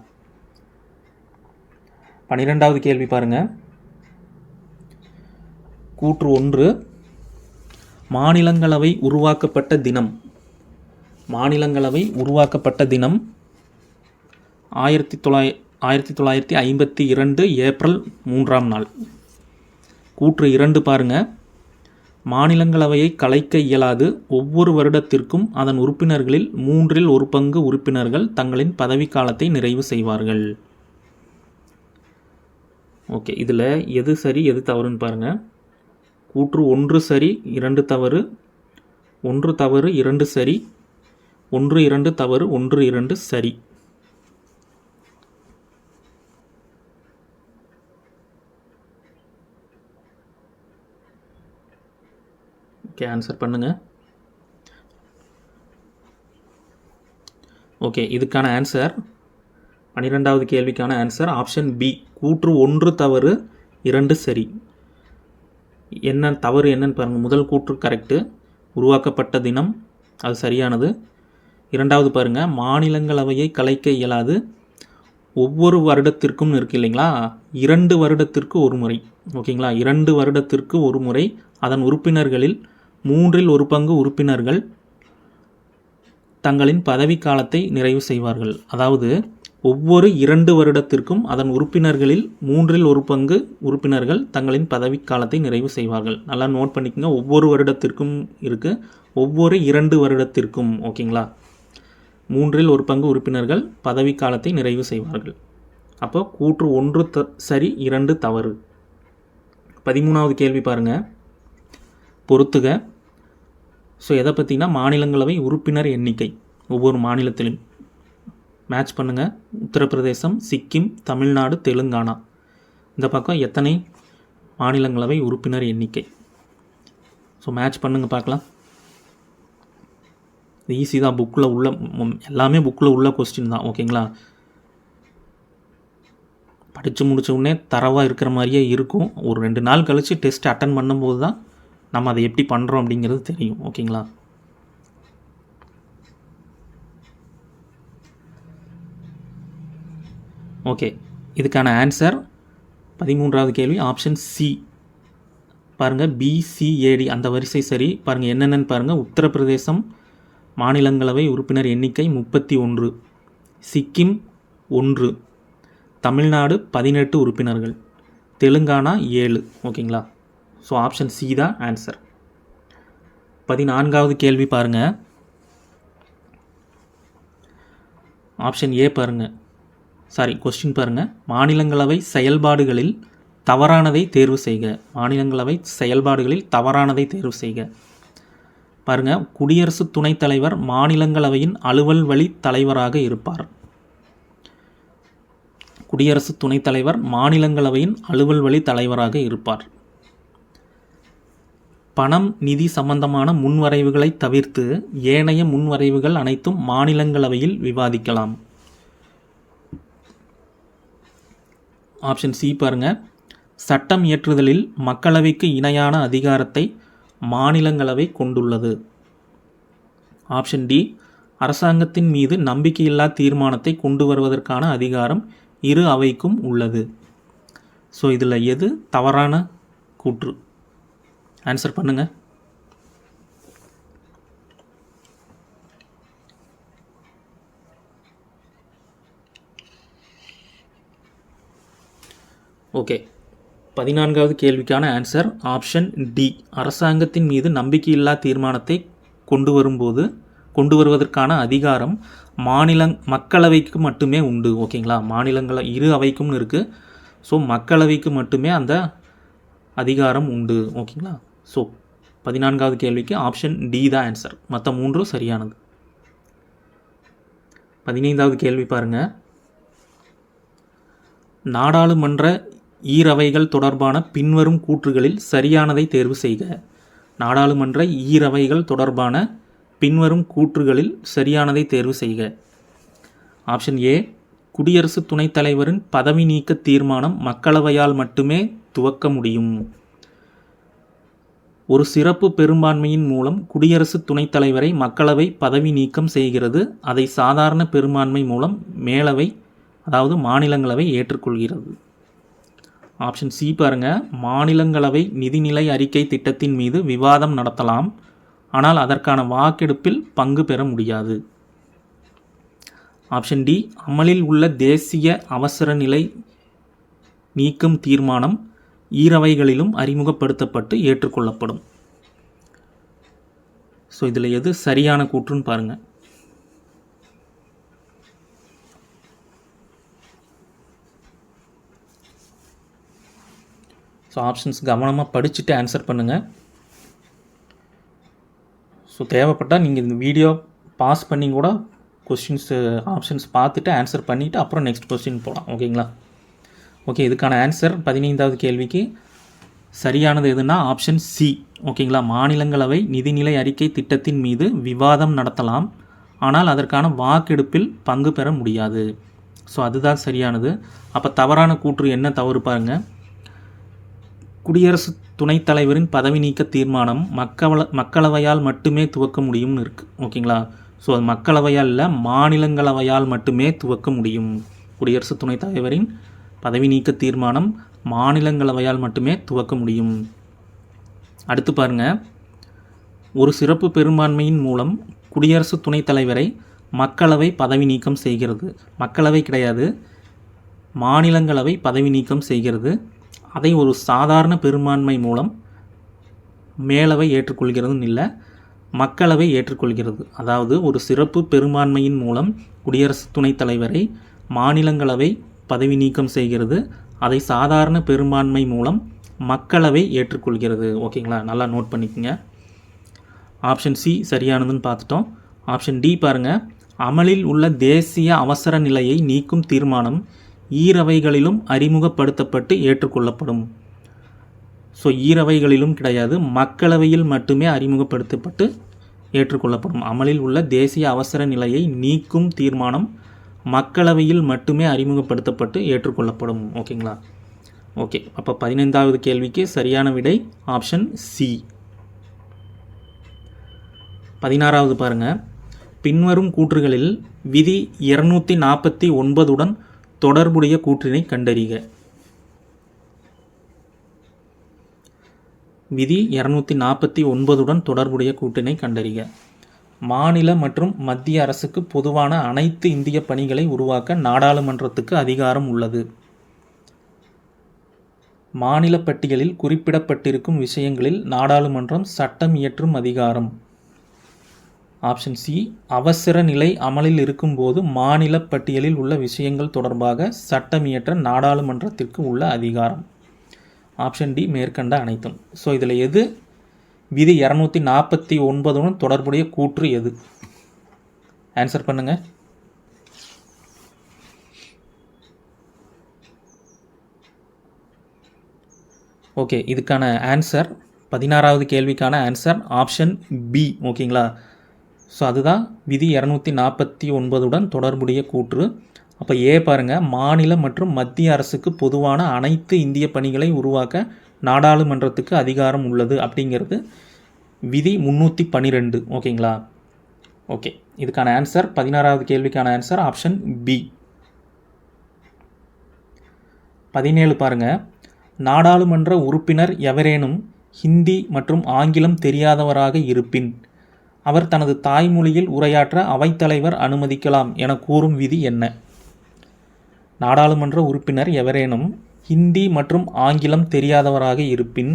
12வது கேள்வி பாருங்கள். கூற்று 1, மாநிலங்களவை உருவாக்கப்பட்ட தினம். மாநிலங்களவை உருவாக்கப்பட்ட தினம் 1952 ஏப்ரல் 3ஆம் நாள். கூற்று 2 பாருங்கள். மாநிலங்களவையை கலைக்க இயலாது. ஒவ்வொரு வருடத்திற்கும் அதன் உறுப்பினர்களில் 1/3 உறுப்பினர்கள் தங்களின் பதவிக்காலத்தை நிறைவு செய்வார்கள். ஓகே, இதில் எது சரி எது தவறுன்னு பாருங்கள். கூற்று 1 சரி, 2 தவறு, 1 தவறு, 2 சரி, 1 2 தவறு, 1 2 சரி. ஓகே, ஆன்சர் பண்ணுங்கள். ஓகே, இதுக்கான ஆன்சர் 12வது கேள்விக்கான ஆன்சர் ஆப்ஷன் பி. கூற்று 1 தவறு, 2 சரி. என்ன தவறு என்னன்னு பாருங்கள். முதல் கூற்று கரெக்டு, உருவாக்கப்பட்ட தினம் அது சரியானது. 2வது பாருங்கள், மாநிலங்களவையை கலைக்க இயலாது. ஒவ்வொரு வருடத்திற்கும் இருக்கு இல்லைங்களா, 2 வருடத்திற்கு ஒரு முறை. ஓகேங்களா? 2 வருடத்திற்கு ஒரு முறை அதன் உறுப்பினர்களில் 1/3 உறுப்பினர்கள் தங்களின் பதவிக்காலத்தை நிறைவு செய்வார்கள். அதாவது ஒவ்வொரு 2 வருடத்திற்கும் அதன் உறுப்பினர்களில் 1/3 பங்கு உறுப்பினர்கள் தங்களின் பதவிக்காலத்தை நிறைவு செய்வார்கள். நல்லா நோட் பண்ணிக்கோங்க. ஒவ்வொரு வருடத்திற்கும் இருக்குது, ஒவ்வொரு 2 வருடத்திற்கும். ஓகேங்களா? 1/3 பங்கு உறுப்பினர்கள் பதவிக்காலத்தை நிறைவு செய்வார்கள். அப்போ கூற்று 1 சரி, 2 தவறு. 13வது கேள்வி பாருங்கள், பொறுத்துக. ஸோ எதை பற்றினா மாநிலங்களவை உறுப்பினர் எண்ணிக்கை ஒவ்வொரு மாநிலத்திலும் மேட்ச் பண்ணுங்கள். உத்தரப்பிரதேசம், சிக்கிம், தமிழ்நாடு, தெலுங்கானா. இந்த பக்கம் எத்தனை மாநிலங்களவை உறுப்பினர் எண்ணிக்கை? ஸோ மேட்ச் பண்ணுங்கள் பார்க்கலாம். இது ஈஸி தான். புக்கில் உள்ள எல்லாமே புக்கில் உள்ள கொஸ்டின் தான். ஓகேங்களா? படித்து முடித்த உடனே தரவாக இருக்கிற மாதிரியே இருக்கும். ஒரு 2 நாள் கழித்து டெஸ்ட் அட்டன் பண்ணும்போது தான் நம்ம அதை எப்படி பண்ணுறோம் அப்படிங்கிறது தெரியும். ஓகேங்களா? ஓகே, இதுக்கான ஆன்சர் 13வது கேள்வி ஆப்ஷன் சி. பாருங்கள், பிசிஏடி அந்த வரிசை சரி. பாருங்கள் என்னென்னு பாருங்கள். உத்தரப்பிரதேசம் மாநிலங்களவை உறுப்பினர் எண்ணிக்கை 31, சிக்கிம் 1, தமிழ்நாடு 18 உறுப்பினர்கள், தெலுங்கானா 7. ஓகேங்களா? ஸோ ஆப்ஷன் சி தான் ஆன்சர். 14வது கேள்வி பாருங்கள். ஆப்ஷன் ஏ பாருங்கள். கொஸ்டின் பாருங்கள். மாநிலங்களவை செயல்பாடுகளில் தவறானதை தேர்வு செய்க. மாநிலங்களவை செயல்பாடுகளில் தவறானதை தேர்வு செய்க. பாருங்கள், குடியரசு துணைத் தலைவர் மாநிலங்களவையின் அலுவல் வழி தலைவராக இருப்பார். குடியரசு துணைத் தலைவர் மாநிலங்களவையின் அலுவல் வழி தலைவராக இருப்பார். பணம், நிதி சம்பந்தமான முன்வரைவுகளை தவிர்த்து ஏனைய முன்வரைவுகள் அனைத்தும் மாநிலங்களவையில் விவாதிக்கலாம். ஆப்ஷன் சி பாருங்கள். சட்டம் இயற்றுதலில் மக்களவைக்கு இணையான அதிகாரத்தை மாநிலங்களவை கொண்டுள்ளது. ஆப்ஷன் டி, அரசாங்கத்தின் மீது நம்பிக்கையில்லா தீர்மானத்தை கொண்டு வருவதற்கான அதிகாரம் இரு அவைக்கும் உள்ளது. ஸோ இதில் எது தவறான கூற்று? ஆன்சர் பண்ணுங்கள். ஓகே, 14வது கேள்விக்கான ஆன்சர் ஆப்ஷன் டி. அரசாங்கத்தின் மீது நம்பிக்கையில்லா தீர்மானத்தை கொண்டு வருவதற்கான அதிகாரம் மக்களவைக்கு மட்டுமே உண்டு. ஓகேங்களா? மாநிலங்களவை இரு அவைக்கும் இருக்குது. ஸோ மக்களவைக்கு மட்டுமே அந்த அதிகாரம் உண்டு. ஓகேங்களா? ஸோ 14வது கேள்விக்கு ஆப்ஷன் டி தான் ஆன்சர். மற்ற 3 சரியானது. 15வது கேள்வி பாருங்கள். நாடாளுமன்ற ஈரவைகள் தொடர்பான பின்வரும் கூற்றுகளில் சரியானதை தேர்வு செய்க. நாடாளுமன்ற ஈரவைகள் தொடர்பான பின்வரும் கூற்றுகளில் சரியானதை தேர்வு செய்க. ஆப்ஷன் ஏ, குடியரசு துணைத் தலைவரின் பதவி நீக்க தீர்மானம் மக்களவையால் மட்டுமே துவக்க முடியும். ஒரு சிறப்பு பெரும்பான்மையின் மூலம் குடியரசு துணைத் தலைவரை மக்களவை பதவி நீக்கம் செய்கிறது. அதை சாதாரண பெரும்பான்மை மூலம் மேலவை, அதாவது மாநிலங்களவை ஏற்றுக்கொள்கிறது. ஆப்ஷன் சி பாருங்கள். மாநிலங்களவை நிதிநிலை அறிக்கை திட்டத்தின் மீது விவாதம் நடத்தலாம், ஆனால் அதற்கான வாக்கெடுப்பில் பங்கு பெற முடியாது. ஆப்ஷன் டி, அமலில் உள்ள தேசிய அவசர நிலை நீக்கும் தீர்மானம் ஈரவைகளிலும் அறிமுகப்படுத்தப்பட்டு ஏற்றுக்கொள்ளப்படும். ஸோ இதில் எது சரியான கூற்றுன்னு பாருங்கள். ஸோ ஆப்ஷன்ஸ் கவனமாக படிச்சுட்டு ஆன்சர் பண்ணுங்கள். ஸோ தேவைப்பட்டால் நீங்கள் இந்த வீடியோ பாஸ் பண்ணி கூட ஆப்ஷன்ஸ் பார்த்துட்டு ஆன்சர் பண்ணிவிட்டு அப்புறம் நெக்ஸ்ட் கொஸ்டின் போகலாம். ஓகேங்களா? ஓகே, இதுக்கான ஆன்சர் 15வது கேள்விக்கு சரியானது எதுனா ஆப்ஷன் சி. ஓகேங்களா? மாநிலங்களவை நிதிநிலை அறிக்கை திட்டத்தின் மீது விவாதம் நடத்தலாம், ஆனால் அதற்கான வாக்கெடுப்பில் பங்கு பெற முடியாது. ஸோ அதுதான் சரியானது. அப்போ தவறான கூற்று என்ன தவறு பாருங்கள். குடியரசு துணைத் தலைவரின் பதவி நீக்க தீர்மானம் மக்களவையால் மட்டுமே துவக்க முடியும்னு இருக்குது. ஓகேங்களா? ஸோ அது மக்களவையால் இல்லை, மாநிலங்களவையால் மட்டுமே துவக்க முடியும். குடியரசு துணைத் தலைவரின் பதவி நீக்க தீர்மானம் மாநிலங்களவையால் மட்டுமே துவக்க முடியும். அடுத்து பாருங்கள். ஒரு சிறப்பு பெரும்பான்மையின் மூலம் குடியரசு துணைத் தலைவரை மக்களவை பதவி நீக்கம் செய்கிறது. மக்களவை கிடையாது, மாநிலங்களவை பதவி நீக்கம் செய்கிறது. அதை ஒரு சாதாரண பெரும்பான்மை மூலம் மேலவை ஏற்றுக்கொள்கிறதுன்னு இல்லை, மக்களவை ஏற்றுக்கொள்கிறது. அதாவது ஒரு சிறப்பு பெரும்பான்மையின் மூலம் குடியரசு துணைத் தலைவரை மாநிலங்களவை பதவி நீக்கம் செய்கிறது. அதை சாதாரண பெரும்பான்மை மூலம் மக்களவை ஏற்றுக்கொள்கிறது. ஓகேங்களா, நல்லா நோட் பண்ணிக்கோங்க. ஆப்ஷன் சி சரியானதுன்னு பார்த்துட்டோம். ஆப்ஷன் டி பாருங்கள், அமலில் உள்ள தேசிய அவசர நிலையை நீக்கும் தீர்மானம் ஈரவைகளிலும் அறிமுகப்படுத்தப்பட்டு ஏற்றுக்கொள்ளப்படும். ஸோ ஈரவைகளிலும் கிடையாது, மக்களவையில் மட்டுமே அறிமுகப்படுத்தப்பட்டு ஏற்றுக்கொள்ளப்படும். அமலில் உள்ள தேசிய அவசர நிலையை நீக்கும் தீர்மானம் மக்களவையில் மட்டுமே அறிமுகப்படுத்தப்பட்டு ஏற்றுக்கொள்ளப்படும். ஓகேங்களா, ஓகே. அப்போ 15வது கேள்விக்கு சரியான விடை ஆப்ஷன் சி. 16வது பாருங்கள், பின்வரும் கூற்றுகளில் விதி 249 தொடர்புடைய கூற்றினை கண்டறிக. விதி 249 தொடர்புடைய கூற்றினை கண்டறிக. மாநில மற்றும் மத்திய அரசுக்கு பொதுவான அனைத்து இந்திய பணிகளை உருவாக்க நாடாளுமன்றத்துக்கு அதிகாரம் உள்ளது. மாநில பட்டியலில் குறிப்பிடப்பட்டிருக்கும் விஷயங்களில் நாடாளுமன்றம் சட்டம் இயற்றும் அதிகாரம். ஆப்ஷன் சி, அவசர நிலை அமலில் இருக்கும்போது மாநில பட்டியலில் உள்ள விஷயங்கள் தொடர்பாக சட்டம் இயற்ற நாடாளுமன்றத்திற்கு உள்ள அதிகாரம். ஆப்ஷன் டி, மேற்கண்ட அனைத்தும். ஸோ இதில் எது விதி 249 தொடர்புடைய கூற்று எது? ஆன்சர் பண்ணுங்க. ஓகே, இதுக்கான ஆன்சர் 16வது கேள்விக்கான ஆன்சர் ஆப்ஷன் பி. ஓகேங்களா, ஸோ அதுதான் விதி 249 தொடர்புடைய கூற்று. அப்போ ஏ பாருங்கள், மாநில மற்றும் மத்திய அரசுக்கு பொதுவான அனைத்து இந்திய பணிகளை உருவாக்க நாடாளுமன்றத்துக்கு அதிகாரம் உள்ளது அப்படிங்கிறது விதி 312. ஓகேங்களா, ஓகே. இதுக்கான ஆன்சர் 16வது கேள்விக்கான ஆன்சர் ஆப்ஷன் பி. 17 பாருங்கள், நாடாளுமன்ற உறுப்பினர் எவரேனும் ஹிந்தி மற்றும் ஆங்கிலம் தெரியாதவராக இருப்பின் அவர் தனது தாய்மொழியில் உரையாற்ற அவைத்தலைவர் அனுமதிக்கலாம் என கூறும் விதி என்ன? நாடாளுமன்ற உறுப்பினர் எவரேனும் ஹிந்தி மற்றும் ஆங்கிலம் தெரியாதவராக இருப்பின்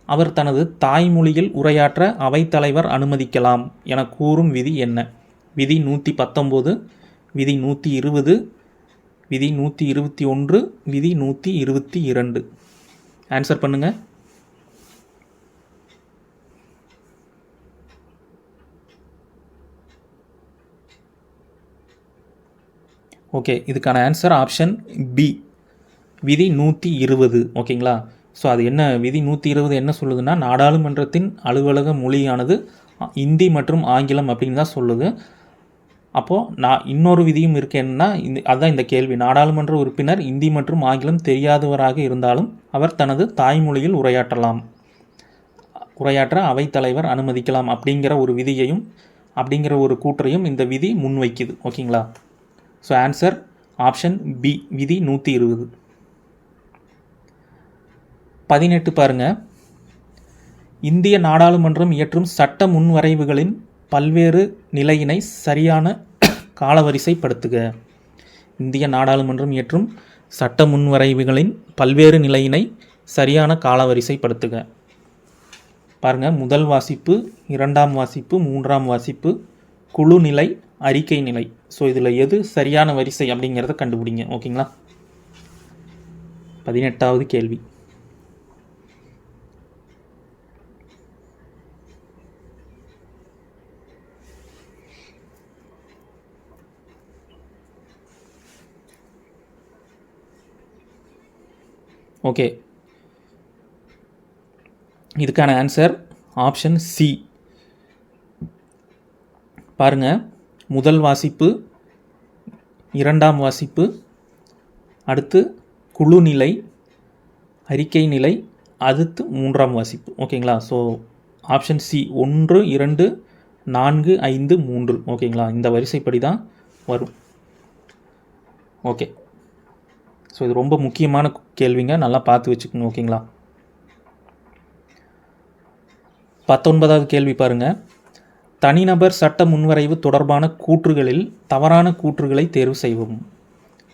அவர் தனது தாய்மொழியில் உரையாற்ற அவைத்தலைவர் அனுமதிக்கலாம் என கூறும் விதி என்ன? விதி 119, விதி 120, விதி 121, விதி 122. ஆன்சர் பண்ணுங்கள். ஓகே, இதுக்கான ஆன்சர் ஆப்ஷன் பி, விதி 120. ஓகேங்களா, ஸோ அது என்ன விதி 120 என்ன சொல்லுதுன்னா, நாடாளுமன்றத்தின் அலுவலக மொழியானது இந்தி மற்றும் ஆங்கிலம் அப்படின்னு தான் சொல்லுது. அப்போது இன்னொரு விதியும் இருக்கு என்னன்னா, அதுதான் இந்த கேள்வி. நாடாளுமன்ற உறுப்பினர் இந்தி மற்றும் ஆங்கிலம் தெரியாதவராக இருந்தாலும் அவர் தனது தாய்மொழியில் உரையாற்ற அவைத்தலைவர் அனுமதிக்கலாம் அப்படிங்கிற ஒரு விதியையும் அப்படிங்கிற ஒரு கூற்றையும் இந்த விதி முன்வைக்குது. ஓகேங்களா, ஸோ ஆன்சர் ஆப்ஷன் பி, விதி 120. 18 பாருங்கள், இந்திய நாடாளுமன்றம் இயற்றும் சட்ட முன்வரைவுகளின் பல்வேறு நிலையினை சரியான காலவரிசைப்படுத்துக. இந்திய நாடாளுமன்றம் இயற்றும் சட்ட முன்வரைவுகளின் பல்வேறு நிலையினை சரியான காலவரிசைப்படுத்துக. பாருங்கள், முதல் வாசிப்பு, 2ஆம் வாசிப்பு, 3ஆம் வாசிப்பு, குழு நிலை, அறிக்கை நிலை. ஸோ இதில் எது சரியான வரிசை அப்படிங்கிறத கண்டுபிடிங்க. ஓகேங்களா, 18வது கேள்வி. ஓகே, இதுக்கான ஆன்சர் ஆப்ஷன் சி. பாருங்கள், முதல் வாசிப்பு, 2ஆம் வாசிப்பு, அடுத்து குழு நிலை, அறிக்கை நிலை, அடுத்து 3ஆம் வாசிப்பு. ஓகேங்களா, ஸோ ஆப்ஷன் சி 1, 2, 4, 5, 3. ஓகேங்களா, இந்த வரிசைப்படி தான் வரும். ஓகே, ஸோ இது ரொம்ப முக்கியமான கேள்விங்க, நல்லா பார்த்து வச்சுக்கோங்க. ஓகேங்களா, 19வது கேள்வி பாருங்கள், தனிநபர் சட்ட முன்வரைவு தொடர்பான கூற்றுகளில் தவறான கூற்றுகளை தேர்வு செய்யவும்.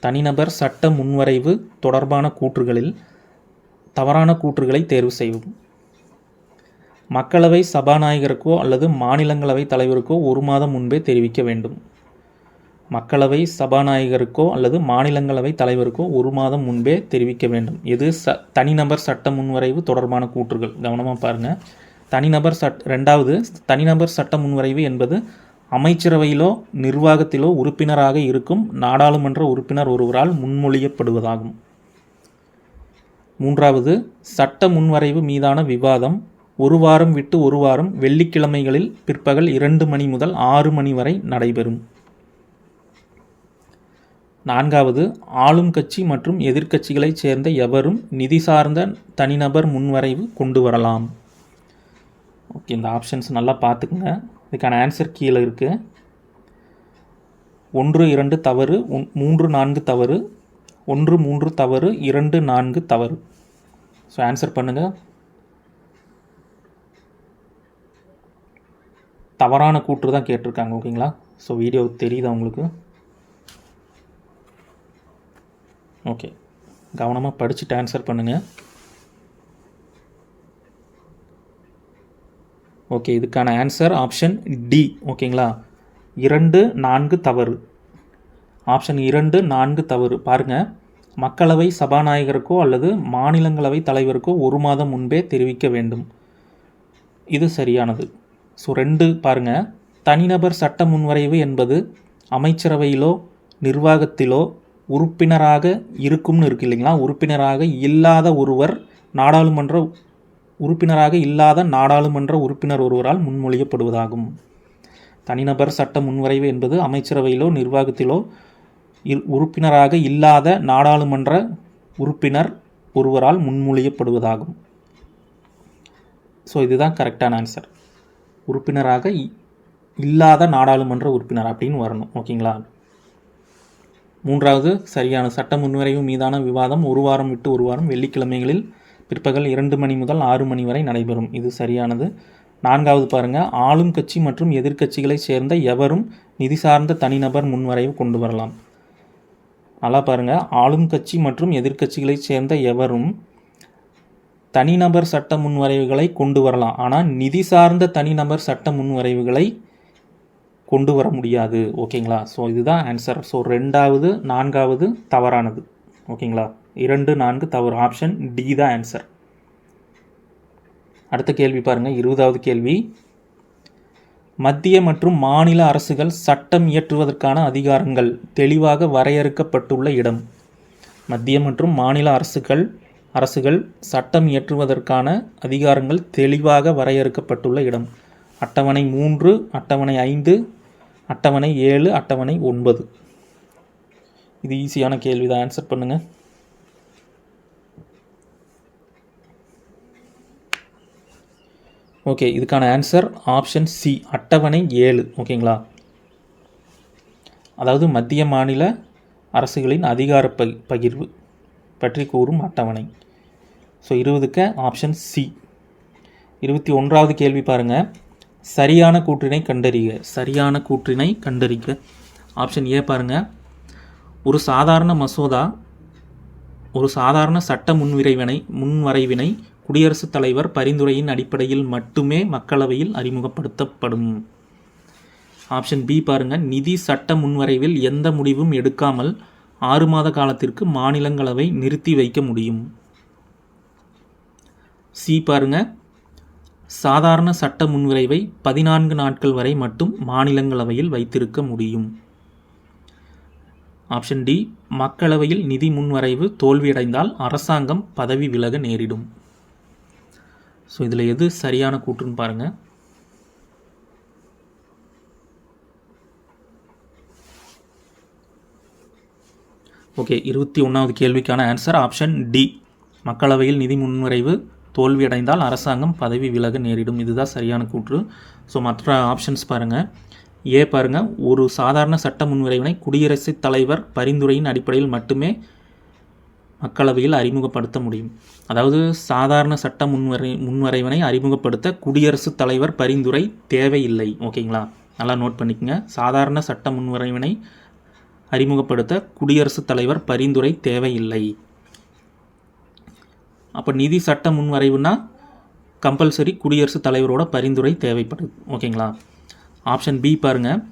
தனிநபர் சட்ட முன்வரைவு தொடர்பான கூற்றுகளில் தவறான கூற்றுகளை தேர்வு செய்யவும். மக்களவை சபாநாயகருக்கோ அல்லது மாநிலங்களவை தலைவருக்கோ 1 மாதம் முன்பே தெரிவிக்க வேண்டும். மக்களவை சபாநாயகருக்கோ அல்லது மாநிலங்களவை தலைவருக்கோ 1 மாதம் முன்பே தெரிவிக்க வேண்டும். இது தனிநபர் சட்ட முன்வரைவு தொடர்பான கூற்றுகள். கவனமாக பாருங்கள். ரெண்டாவது, தனிநபர் சட்ட முன்வரைவு என்பது அமைச்சரவையிலோ நிர்வாகத்திலோ உறுப்பினராக இருக்கும் நாடாளுமன்ற உறுப்பினர் ஒருவரால் முன்மொழியப்படுவதாகும். மூன்றாவது, சட்ட முன்வரைவு மீதான விவாதம் 1 வாரம் விட்டு 1 வாரம் வெள்ளிக்கிழமைகளில் பிற்பகல் 2 மணி முதல் 6 மணி வரை நடைபெறும். நான்காவது, ஆளும் கட்சி மற்றும் எதிர்க்கட்சிகளைச் சேர்ந்த எவரும் நிதி சார்ந்த தனிநபர் முன்வரைவு கொண்டு வரலாம். ஓகே, இந்த ஆப்ஷன்ஸ் நல்லா பார்த்துக்குங்க. இதுக்கான ஆன்சர் கீழே இருக்குது. 1, 2 தவறு, 3, 4 தவறு, 1, 3 தவறு, 2, 4 தவறு. ஸோ ஆன்சர் பண்ணுங்கள். தவறான கூற்று தான் கேட்டிருக்காங்க. ஓகேங்களா? ஸோ வீடியோ தெரியுதா உங்களுக்கு? ஓகே, கவனமாக படிச்சுட்டு ஆன்சர் பண்ணுங்கள். ஓகே, இதுக்கான ஆன்சர் ஆப்ஷன் டி. ஓகேங்களா? 2, 4 தவறு. ஆப்ஷன் 2, 4 தவறு. பாருங்கள், மக்களவை சபாநாயகருக்கோ அல்லது மாநிலங்களவை தலைவருக்கோ 1 மாதம் முன்பே தெரிவிக்க வேண்டும். இது சரியானது. ஸோ 2 பாருங்கள், தனிநபர் சட்ட முன்வரைவு என்பது அமைச்சரவையிலோ நிர்வாகத்திலோ உறுப்பினராக இருக்கும்னு இருக்கு இல்லைங்களா? உறுப்பினராக இல்லாத நாடாளுமன்ற உறுப்பினர் ஒருவரால் முன்மொழியப்படுவதாகும். தனிநபர் சட்ட முன்வரைவு என்பது அமைச்சரவையிலோ நிர்வாகத்திலோ உறுப்பினராக இல்லாத நாடாளுமன்ற உறுப்பினர் ஒருவரால் முன்மொழியப்படுவதாகும். ஸோ இதுதான் கரெக்டான ஆன்சர். உறுப்பினராக இல்லாத நாடாளுமன்ற உறுப்பினர் அப்படின்னு வரணும். ஓகேங்களா? மூன்றாவது சரியான, சட்ட முன்வரைவு மீதான விவாதம் 1 வாரம் விட்டு 1 வாரம் வெள்ளிக்கிழமைகளில் பிற்பகல் 2 மணி முதல் 6 மணி வரை நடைபெறும். இது சரியானது. நான்காவது பாருங்கள், ஆளும் கட்சி மற்றும் எதிர்க்கட்சிகளைச் சேர்ந்த எவரும் நிதி சார்ந்த தனிநபர் முன்வரைவு கொண்டு வரலாம். நல்லா பாருங்கள், ஆளும் கட்சி மற்றும் எதிர்க்கட்சிகளைச் சேர்ந்த எவரும் தனிநபர் சட்ட முன்வரைவுகளை கொண்டு வரலாம். ஆனால் நிதி சார்ந்த தனிநபர் சட்ட முன்வரைவுகளை கொண்டு வர முடியாது. ஓகேங்களா? ஸோ இதுதான் ஆன்சர். ஸோ 2வது 4வது தவறானது. ஓகேங்களா? 2, 4 தவறு. ஆப்ஷன் டி தான் ஆன்சர். அடுத்த கேள்வி பாருங்கள், 20வது கேள்வி. மத்திய மற்றும் மாநில அரசுகள் சட்டம் இயற்றுவதற்கான அதிகாரங்கள் தெளிவாக வரையறுக்கப்பட்டுள்ள இடம். மத்திய மற்றும் மாநில அரசுகள் சட்டம் இயற்றுவதற்கான அதிகாரங்கள் தெளிவாக வரையறுக்கப்பட்டுள்ள இடம். அட்டவணை 3, அட்டவணை 5, அட்டவணை 7, அட்டவணை 9. இது ஈஸியான கேள்வி தான். ஆன்சர் பண்ணுங்கள். ஓகே, இதுக்கான ஆன்சர் ஆப்ஷன் சி, அட்டவணை 7. ஓகேங்களா? அதாவது மத்திய மாநில அரசுகளின் அதிகார பகிர்வு பற்றி கூறும் அட்டவணை. ஸோ 20க்கு ஆப்ஷன் சி. 21வது கேள்வி பாருங்கள், சரியான கூற்றினை கண்டறிக. சரியான கூற்றினை கண்டறிக. ஆப்ஷன் ஏ பாருங்கள், ஒரு சாதாரண சட்ட முன்வரைவினை குடியரசுத் தலைவர் பரிந்துரையின் அடிப்படையில் மட்டுமே மக்களவையில் அறிமுகப்படுத்தப்படும். ஆப்ஷன் பி பாருங்கள், நிதி சட்ட முன்வரைவில் எந்த முடிவும் எடுக்காமல் 6 மாத காலத்திற்கு மாநிலங்களவை நிறுத்தி வைக்க முடியும். சி பாருங்கள், சாதாரண சட்ட முன்வரைவை 14 நாட்கள் வரை மட்டும் மாநிலங்களவையில் வைத்திருக்க முடியும். ஆப்ஷன் டி, மக்களவையில் நிதி முன்வரைவு தோல்வியடைந்தால் அரசாங்கம் பதவி விலக நேரிடும். ஸோ இதில் எது சரியான கூற்றுன்னு பாருங்கள். ஓகே, 21வது கேள்விக்கான ஆன்சர் ஆப்ஷன் டி, மக்களவையில் நிதி முன்வரைவு தோல்வியடைந்தால் அரசாங்கம் பதவி விலக நேரிடும். இதுதான் சரியான கூற்று. ஸோ மற்ற ஆப்ஷன்ஸ் பாருங்கள். ஏ பாருங்கள், ஒரு சாதாரண சட்ட முன்வரைவினை குடியரசுத் தலைவர் பரிந்துரையின் அடிப்படையில் மட்டுமே மக்களவையில் அறிமுகப்படுத்த முடியும். அதாவது சாதாரண சட்ட முன்வரைவினை அறிமுகப்படுத்த குடியரசுத் தலைவர் பரிந்துரை தேவையில்லை. ஓகேங்களா, நல்லா நோட் பண்ணிக்கங்க. சாதாரண சட்ட முன்வரைவினை அறிமுகப்படுத்த குடியரசுத் தலைவர் பரிந்துரை தேவையில்லை. அப்போ நிதி சட்ட முன்வரைவுனா கம்பல்சரி குடியரசுத் தலைவரோட பரிந்துரை தேவைப்படுது. ஓகேங்களா. ஆப்ஷன் பி பாருங்கள்.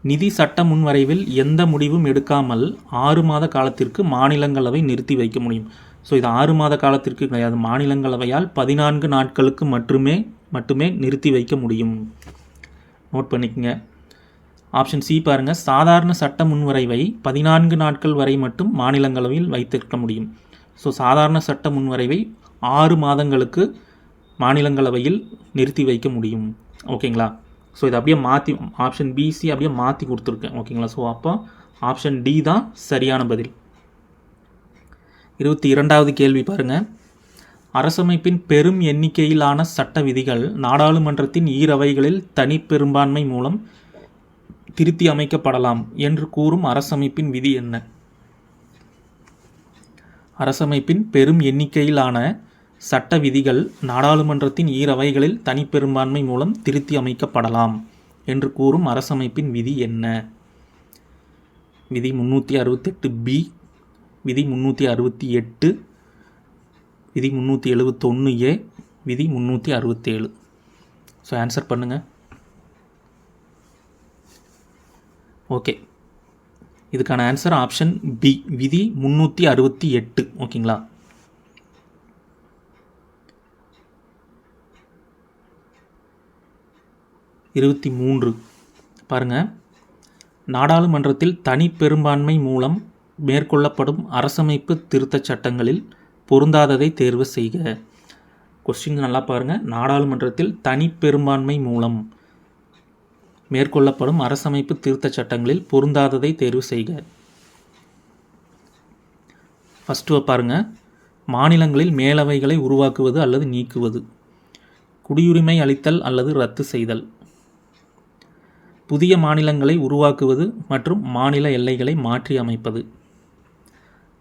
நிதி சட்ட முன்வரைவில் எந்த முடிவும் எடுக்காமல் 6 மாத காலத்திற்கு மாநிலங்களவை நிறுத்தி வைக்க முடியும். ஸோ இது 6 மாத காலத்திற்கு கிடையாது, மாநிலங்களவையால் 14 நாட்களுக்கு மட்டுமே நிறுத்தி வைக்க முடியும். நோட் பண்ணிக்கங்க. ஆப்ஷன் சி பாருங்கள். சாதாரண சட்ட முன்வரைவை 14 நாட்கள் வரை மட்டும் மாநிலங்களவையில் வைத்திருக்க முடியும். ஸோ சாதாரண சட்ட முன்வரைவை 6 மாதங்களுக்கு மாநிலங்களவையில் நிறுத்தி வைக்க முடியும். ஓகேங்களா. ஸோ இதை அப்படியே மாற்றி ஆப்ஷன் பிசி அப்படியே மாற்றி கொடுத்துருக்கேன். ஓகேங்களா. ஸோ அப்போ ஆப்ஷன் டி தான் சரியான பதில். 22வது கேள்வி பாருங்கள். அரசமைப்பின் பெரும் எண்ணிக்கையிலான சட்ட விதிகள் நாடாளுமன்றத்தின் ஈரவைகளில் தனிப்பெரும்பான்மை மூலம் திருத்தி அமைக்கப்படலாம் என்று கூறும் அரசமைப்பின் விதி என்ன? அரசமைப்பின் பெரும் எண்ணிக்கையிலான சட்ட விதிகள் நாடாளுமன்றத்தின் ஈரவைகளில் தனிப்பெரும்பான்மை மூலம் திருத்தி அமைக்கப்படலாம் என்று கூறும் அரசமைப்பின் விதி என்ன? விதி 368B, விதி 368, விதி 371A, விதி 367. ஸோ ஆன்சர் பண்ணுங்கள். ஓகே, இதுக்கான ஆன்சர் ஆப்ஷன் பி, விதி 368. ஓகேங்களா. இருபத்தி 3 பாருங்கள். நாடாளுமன்றத்தில் தனி பெரும்பான்மை மூலம் மேற்கொள்ளப்படும் அரசமைப்பு திருத்தச் சட்டங்களில் பொருந்தாததை தேர்வு செய்க. கொஸ்டின் நல்லா பாருங்கள். நாடாளுமன்றத்தில் தனி பெரும்பான்மை மூலம் மேற்கொள்ளப்படும் அரசமைப்பு திருத்தச் சட்டங்களில் பொருந்தாததை தேர்வு செய்க. ஃபஸ்ட்டு பாருங்கள். மாநிலங்களில் மேலவைகளை உருவாக்குவது அல்லது நீக்குவது, குடியுரிமை அளித்தல் அல்லது ரத்து செய்தல், புதிய மாநிலங்களை உருவாக்குவது மற்றும் மாநில எல்லைகளை மாற்றி அமைப்பது,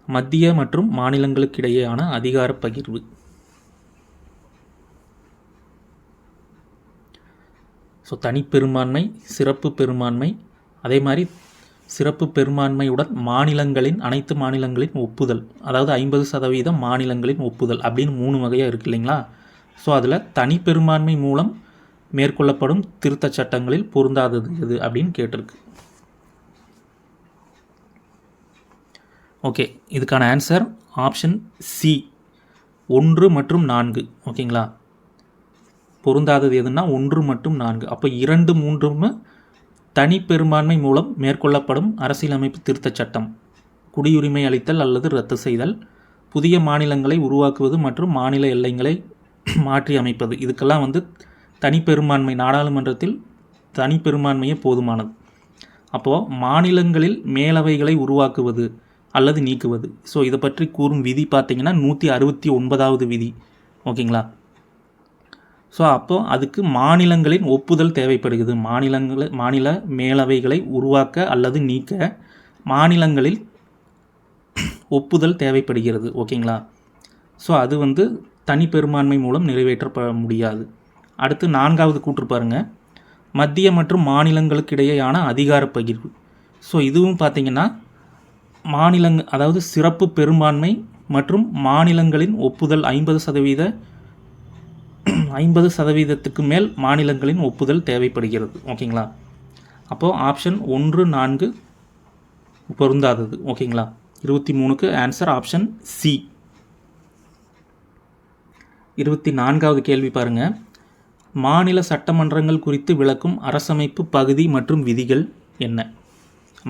மத்திய மற்றும் மாநிலங்களுக்கிடையேயான அதிகார பகிர்வு. ஸோ தனிப்பெரும்பான்மை, சிறப்பு பெரும்பான்மை, அதே மாதிரி சிறப்பு பெரும்பான்மையுடன் மாநிலங்களின் அனைத்து மாநிலங்களின் ஒப்புதல், அதாவது 50% மாநிலங்களின் ஒப்புதல் அப்படின்னு 3 வகையாக இருக்குது இல்லைங்களா. ஸோ அதில் தனிப்பெரும்பான்மை மூலம் மேற்கொள்ளப்படும் திருத்தச் சட்டங்களில் பொருந்தாதது எது அப்படின்னு கேட்டிருக்கு. ஓகே, இதுக்கான ஆன்சர் ஆப்ஷன் சி, 1 மற்றும் 4. ஓகேங்களா. பொருந்தாதது எதுனா 1 மற்றும் 4. அப்போ 2, 3 தனி பெரும்பான்மை மூலம் மேற்கொள்ளப்படும் அரசியலமைப்பு திருத்தச் சட்டம், குடியுரிமை அளித்தல் அல்லது ரத்து செய்தல், புதிய மாநிலங்களை உருவாக்குவது மற்றும் மாநில எல்லைகளை மாற்றி அமைப்பது. இதுக்கெல்லாம் தனிப்பெரும்பான்மை, நாடாளுமன்றத்தில் தனிப்பெரும்பான்மையே போதுமானது. அப்போது மாநிலங்களில் மேலவைகளை உருவாக்குவது அல்லது நீக்குவது. ஸோ இதை பற்றி கூறும் விதி பார்த்திங்கன்னா 169வது விதி. ஓகேங்களா. ஸோ அப்போது அதுக்கு மாநிலங்களின் ஒப்புதல் தேவைப்படுகிறது. மாநில மேலவைகளை உருவாக்க அல்லது நீக்க மாநிலங்களில் ஒப்புதல் தேவைப்படுகிறது. ஓகேங்களா. ஸோ அது தனிப்பெரும்பான்மை மூலம் நிறைவேற்ற முடியாது. அடுத்து 4வது கூற்று பாருங்கள். மத்திய மற்றும் மாநிலங்களுக்கு இடையேயான அதிகார பகிர்வு. ஸோ இதுவும் பார்த்திங்கன்னா அதாவது சிறப்பு பெரும்பான்மை மற்றும் மாநிலங்களின் ஒப்புதல் 50%க்கு மேல் மாநிலங்களின் ஒப்புதல் தேவைப்படுகிறது. ஓகேங்களா. அப்போது ஆப்ஷன் 1, 4 பொருந்தாதது. ஓகேங்களா. 23க்கு ஆன்சர் ஆப்ஷன் சி. 24வது கேள்வி பாருங்கள். மாநில சட்டமன்றங்கள் குறித்து விளக்கும் அரசமைப்பு பகுதி மற்றும் விதிகள் என்ன?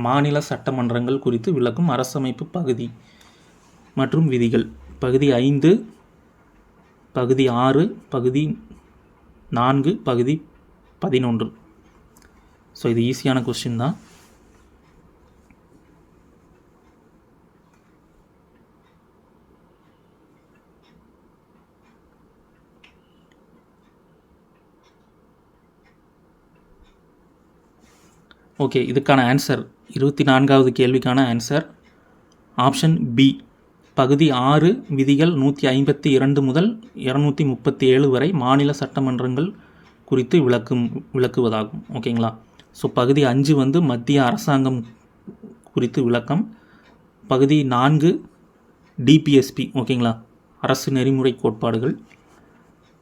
மாநில சட்டமன்றங்கள் குறித்து விளக்கும் அரசமைப்பு பகுதி மற்றும் விதிகள். பகுதி 5, பகுதி 6, பகுதி 4, பகுதி 11. ஸோ இது ஈஸியான கொஸ்டின் தான். ஓகே, இதுக்கான ஆன்சர் 24வது கேள்விக்கான ஆன்சர் ஆப்ஷன் பி, பகுதி 6 விதிகள் 152 முதல் 237 வரை மாநில சட்டமன்றங்கள் குறித்து விளக்குவதாகும். ஓகேங்களா. ஸோ பகுதி 5 வந்து மத்திய அரசாங்கம் குறித்து விளக்கம். பகுதி 4 டிபிஎஸ்பி, ஓகேங்களா, அரசு நெறிமுறை கோட்பாடுகள்.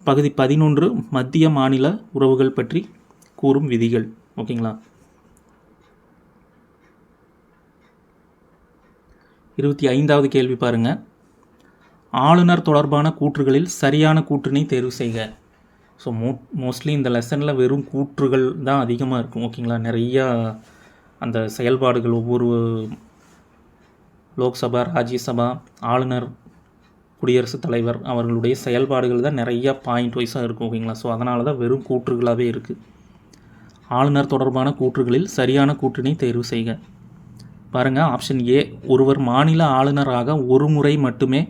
பகுதி 11 மத்திய மாநில உறவுகள் பற்றி கூறும் விதிகள். ஓகேங்களா. 25வது கேள்வி பாருங்கள். ஆளுநர் தொடர்பான கூற்றுகளில் சரியான கூற்றினை தேர்வு செய்க. ஸோ மோஸ்ட்லி இந்த லெசனில் வெறும் கூற்றுகள் தான் அதிகமாக இருக்கும். ஓகேங்களா. நிறையா அந்த செயல்பாடுகள் ஒவ்வொரு லோக்சபா, ராஜ்யசபா, ஆளுநர், குடியரசுத் தலைவர் அவர்களுடைய செயல்பாடுகள் தான் நிறையா பாயிண்ட் வைஸாக இருக்கும். ஓகேங்களா. ஸோ அதனால தான் வெறும் கூற்றுகளாகவே இருக்குது. ஆளுநர் தொடர்பான கூற்றுகளில் சரியான கூற்றினை தேர்வு செய்க. பாருங்கள், ஆப்ஷன் ஏ, ஒருவர் மாநில ஆளுநராக ஒரு முறை மட்டுமே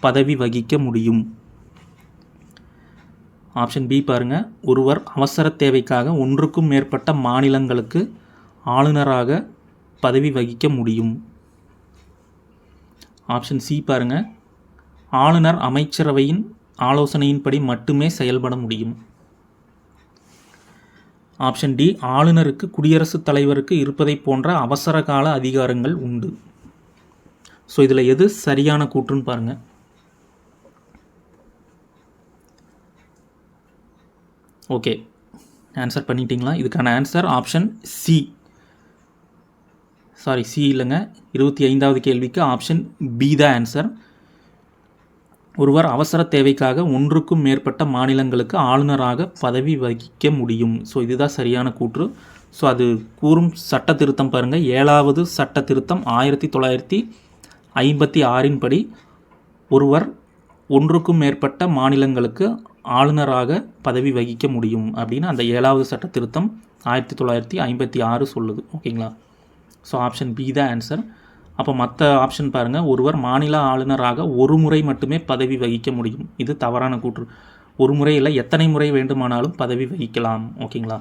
பதவி வகிக்க முடியும். ஆப்ஷன் பி பாருங்கள், ஒருவர் அவசர தேவைக்காக ஒன்றுக்கும் மேற்பட்ட மாநிலங்களுக்கு ஆளுநராக பதவி வகிக்க முடியும். ஆப்ஷன் சி பாருங்கள், ஆளுநர் அமைச்சரவையின் ஆலோசனையின்படி மட்டுமே செயல்பட முடியும். ஆப்ஷன் டி, ஆளுநருக்கு குடியரசுத் தலைவருக்கு இருப்பதை போன்ற அவசர கால அதிகாரங்கள் உண்டு. ஸோ இதில் எது சரியான கூற்றுன்னு பாருங்கள். ஓகே, ஆன்சர் பண்ணிட்டீங்களா? இதுக்கான ஆன்சர் ஆப்ஷன் சி. சி இல்லைங்க, 25வது கேள்விக்கு ஆப்ஷன் பி தான் ஆன்சர். ஒருவர் அவசர தேவைக்காக ஒன்றுக்கும் மேற்பட்ட மாநிலங்களுக்கு ஆளுநராக பதவி வகிக்க முடியும். ஸோ இதுதான் சரியான கூற்று. ஸோ அது கூறும் சட்ட திருத்தம் பாருங்கள், 7வது சட்ட திருத்தம் 1956 படி ஒருவர் ஒன்றுக்கும் மேற்பட்ட மாநிலங்களுக்கு ஆளுநராக பதவி வகிக்க முடியும் அப்படின்னு அந்த 7வது சட்ட திருத்தம் 1956 சொல்லுது. ஓகேங்களா. ஸோ ஆப்ஷன் பி தான் ஆன்சர். அப்போ மற்ற ஆப்ஷன் பாருங்கள், ஒருவர் மாநில ஆளுநராக ஒரு முறை மட்டுமே பதவி வகிக்க முடியும். இது தவறான கூற்று. ஒரு முறை இல்லை, எத்தனை முறை வேண்டுமானாலும் பதவி வகிக்கலாம். ஓகேங்களா.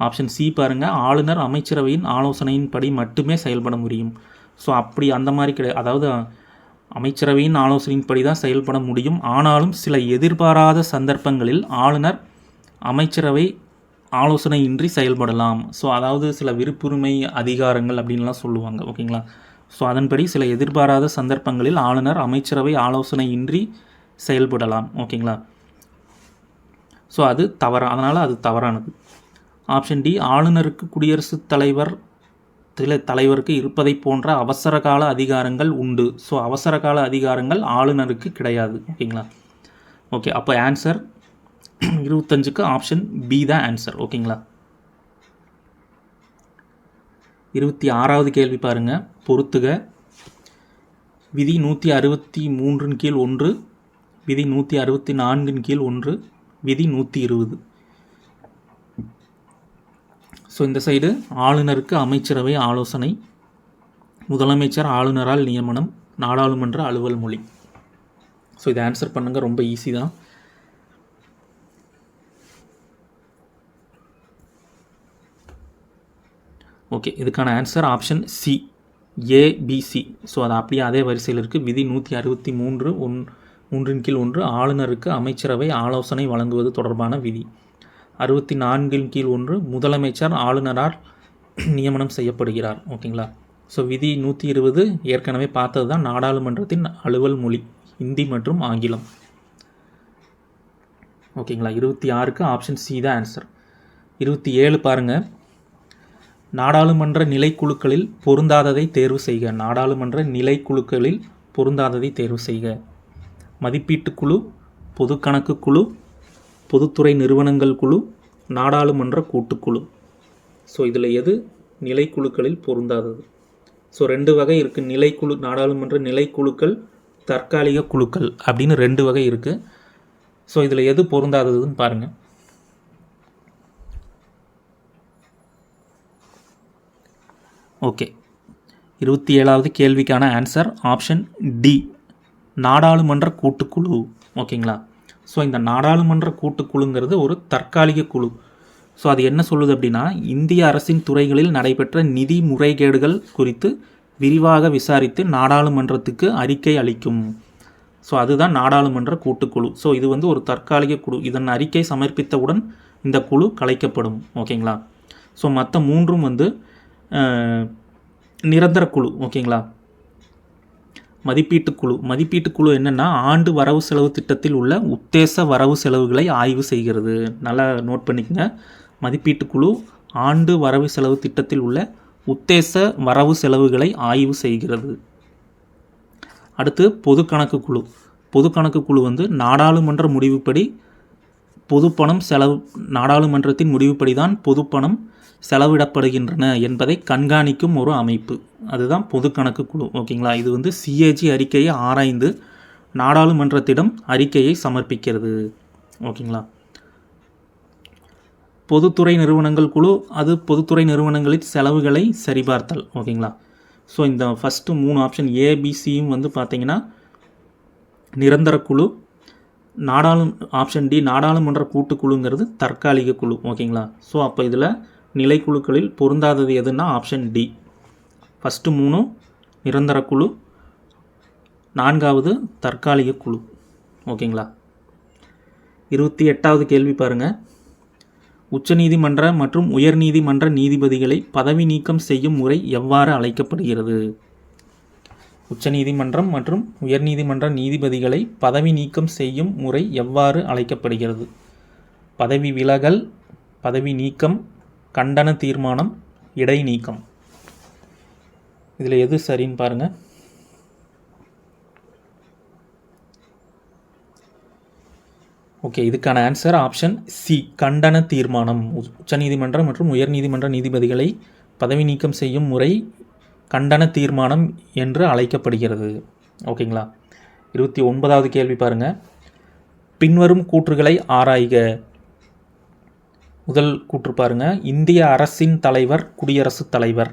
ஆப்ஷன் சி பாருங்கள், ஆளுநர் அமைச்சரவையின் ஆலோசனையின்படி மட்டுமே செயல்பட முடியும். ஸோ அப்படி அந்த மாதிரி கிடையாது. அதாவது அமைச்சரவையின் ஆலோசனையின்படி தான் செயல்பட முடியும். ஆனாலும் சில எதிர்பாராத சந்தர்ப்பங்களில் ஆளுநர் அமைச்சரவை ஆலோசனையின்றி செயல்படலாம். ஸோ அதாவது சில விருப்புரிமை அதிகாரங்கள் அப்படின்லாம் சொல்லுவாங்க. ஓகேங்களா. ஸோ அதன்படி சில எதிர்பாராத சந்தர்ப்பங்களில் ஆளுநர் அமைச்சரவை ஆலோசனையின்றி செயல்படலாம். ஓகேங்களா. ஸோ அது அதனால் அது தவறானது. ஆப்ஷன் டி, ஆளுநருக்கு குடியரசுத் தலைவருக்கு இருப்பதை போன்ற அவசர கால அதிகாரங்கள் உண்டு. ஸோ அவசர கால அதிகாரங்கள் ஆளுநருக்கு கிடையாது. ஓகேங்களா. ஓகே, அப்போ ஆன்சர் 25க்கு ஆப்ஷன் பி தான் ஆன்சர். ஓகேங்களா. 26வது கேள்வி பாருங்கள், பொறுத்துக. விதி 163 கீழ் 1, விதி 164 கீழ் 1, விதி 120. ஸோ இந்த சைடு ஆளுநருக்கு அமைச்சரவை ஆலோசனை, முதலமைச்சர் ஆளுநரால் நியமனம், நாடாளுமன்ற அலுவல் மொழி. ஸோ இதை ஆன்சர் பண்ணுங்கள், ரொம்ப ஈஸி தான். ஓகே, இதுக்கான answer option C, ABC. So அது அப்படியே அதே வரிசையில் இருக்குது. விதி 163 கீழ் 1 ஆளுநருக்கு அமைச்சரவை ஆலோசனை வழங்குவது தொடர்பான விதி. 64 கீழ் 1 முதலமைச்சர் ஆளுநரால் நியமனம் செய்யப்படுகிறார். ஓகேங்களா. ஸோ விதி 120 ஏற்கனவே பார்த்தது தான், நாடாளுமன்றத்தின் அலுவல் மொழி ஹிந்தி மற்றும் ஆங்கிலம். ஓகேங்களா. 26க்கு ஆப்ஷன் சி தான் ஆன்சர். 27 பாருங்கள், நாடாளுமன்ற நிலைக்குழுக்களில் பொருந்தாததை தேர்வு செய்க. நாடாளுமன்ற நிலைக்குழுக்களில் பொருந்தாததை தேர்வு செய்க. மதிப்பீட்டு குழு, பொது கணக்கு குழு, பொதுத்துறை நிறுவனங்கள் குழு, நாடாளுமன்ற கூட்டுக்குழு. ஸோ இதில் எது நிலைக்குழுக்களில் பொருந்தாதது? ஸோ 2 வகை இருக்குது. நிலைக்குழு, நாடாளுமன்ற நிலைக்குழுக்கள், தற்காலிக குழுக்கள் அப்படின்னு 2 வகை இருக்குது. ஸோ இதில் எது பொருந்தாததுன்னு பாருங்கள். ஓகே, 27வது கேள்விக்கான ஆன்சர் ஆப்ஷன் டி, நாடாளுமன்ற கூட்டுக்குழு. ஓகேங்களா. ஸோ இந்த நாடாளுமன்ற கூட்டுக்குழுங்கிறது ஒரு தற்காலிக குழு. ஸோ அது என்ன சொல்லுது அப்படின்னா, இந்திய அரசின் துறைகளில் நடைபெற்ற நிதி முறைகேடுகள் குறித்து விரிவாக விசாரித்து நாடாளுமன்றத்துக்கு அறிக்கை அளிக்கும். ஸோ அதுதான் நாடாளுமன்ற கூட்டுக்குழு. ஸோ இது வந்து ஒரு தற்காலிக குழு. இதன் அறிக்கை சமர்ப்பித்தவுடன் இந்த குழு கலைக்கப்படும். ஓகேங்களா. ஸோ மற்ற மூன்றும் வந்து நிரந்தர குழு. ஓகேங்களா. மதிப்பீட்டுக்குழு. மதிப்பீட்டுக்குழு என்னென்னா ஆண்டு வரவு செலவு திட்டத்தில் உள்ள உத்தேச வரவு செலவுகளை ஆய்வு செய்கிறது. நல்லா நோட் பண்ணிக்கங்க. மதிப்பீட்டுக்குழு ஆண்டு வரவு செலவு திட்டத்தில் உள்ள உத்தேச வரவு செலவுகளை ஆய்வு செய்கிறது. அடுத்து பொது கணக்கு குழு. பொது கணக்கு குழு வந்து நாடாளுமன்ற முடிவுப்படி பொதுப்பணம் நாடாளுமன்றத்தின் முடிவுப்படி தான் பொதுப்பணம் செலவிடப்படுகின்றன என்பதை கண்காணிக்கும் ஒரு அமைப்பு. அதுதான் பொது கணக்கு குழு. ஓகேங்களா. இது வந்து சிஏஜி அறிக்கையை ஆராய்ந்து நாடாளுமன்றத்திடம் அறிக்கையை சமர்ப்பிக்கிறது. ஓகேங்களா. பொதுத்துறை நிறுவனங்கள் குழு அது பொதுத்துறை நிறுவனங்களின் செலவுகளை சரிபார்த்தல். ஓகேங்களா. ஸோ இந்த ஃபஸ்ட்டு 3 ஆப்ஷன் ஏபிசியும் வந்து பார்த்திங்கன்னா நிரந்தர குழு. ஆப்ஷன் டி நாடாளுமன்ற கூட்டுக்குழுங்கிறது தற்காலிக குழு. ஓகேங்களா. ஸோ அப்போ இதில் நிலைக்குழுக்களில் பொருந்தாதது எதுன்னா ஆப்ஷன் டி. ஃபஸ்ட்டு 3 நிரந்தர குழு, 4வது தற்காலிக குழு. ஓகேங்களா. 28வது கேள்வி பாருங்கள். உச்சநீதிமன்ற மற்றும் உயர்நீதிமன்ற நீதிபதிகளை பதவி நீக்கம் செய்யும் முறை எவ்வாறு அழைக்கப்படுகிறது? உச்சநீதிமன்றம் மற்றும் உயர்நீதிமன்ற நீதிபதிகளை பதவி நீக்கம் செய்யும் முறை எவ்வாறு அழைக்கப்படுகிறது? பதவி விலகல், பதவி நீக்கம், கண்டன தீர்மானம், இடைநீக்கம். இதில் எது சரின்னு பாருங்கள். ஓகே, இதுக்கான ஆன்சர் ஆப்ஷன் சி, கண்டன தீர்மானம். உச்சநீதிமன்ற மற்றும் உயர்நீதிமன்ற நீதிபதிகளை பதவி நீக்கம் செய்யும் முறை கண்டன தீர்மானம் என்று அழைக்கப்படுகிறது. ஓகேங்களா. 29வது கேள்வி பாருங்கள். பின்வரும் கூற்றுகளை ஆராய்க. முதல் கூற்று பாருங்கள். இந்திய அரசின் தலைவர் குடியரசுத் தலைவர்.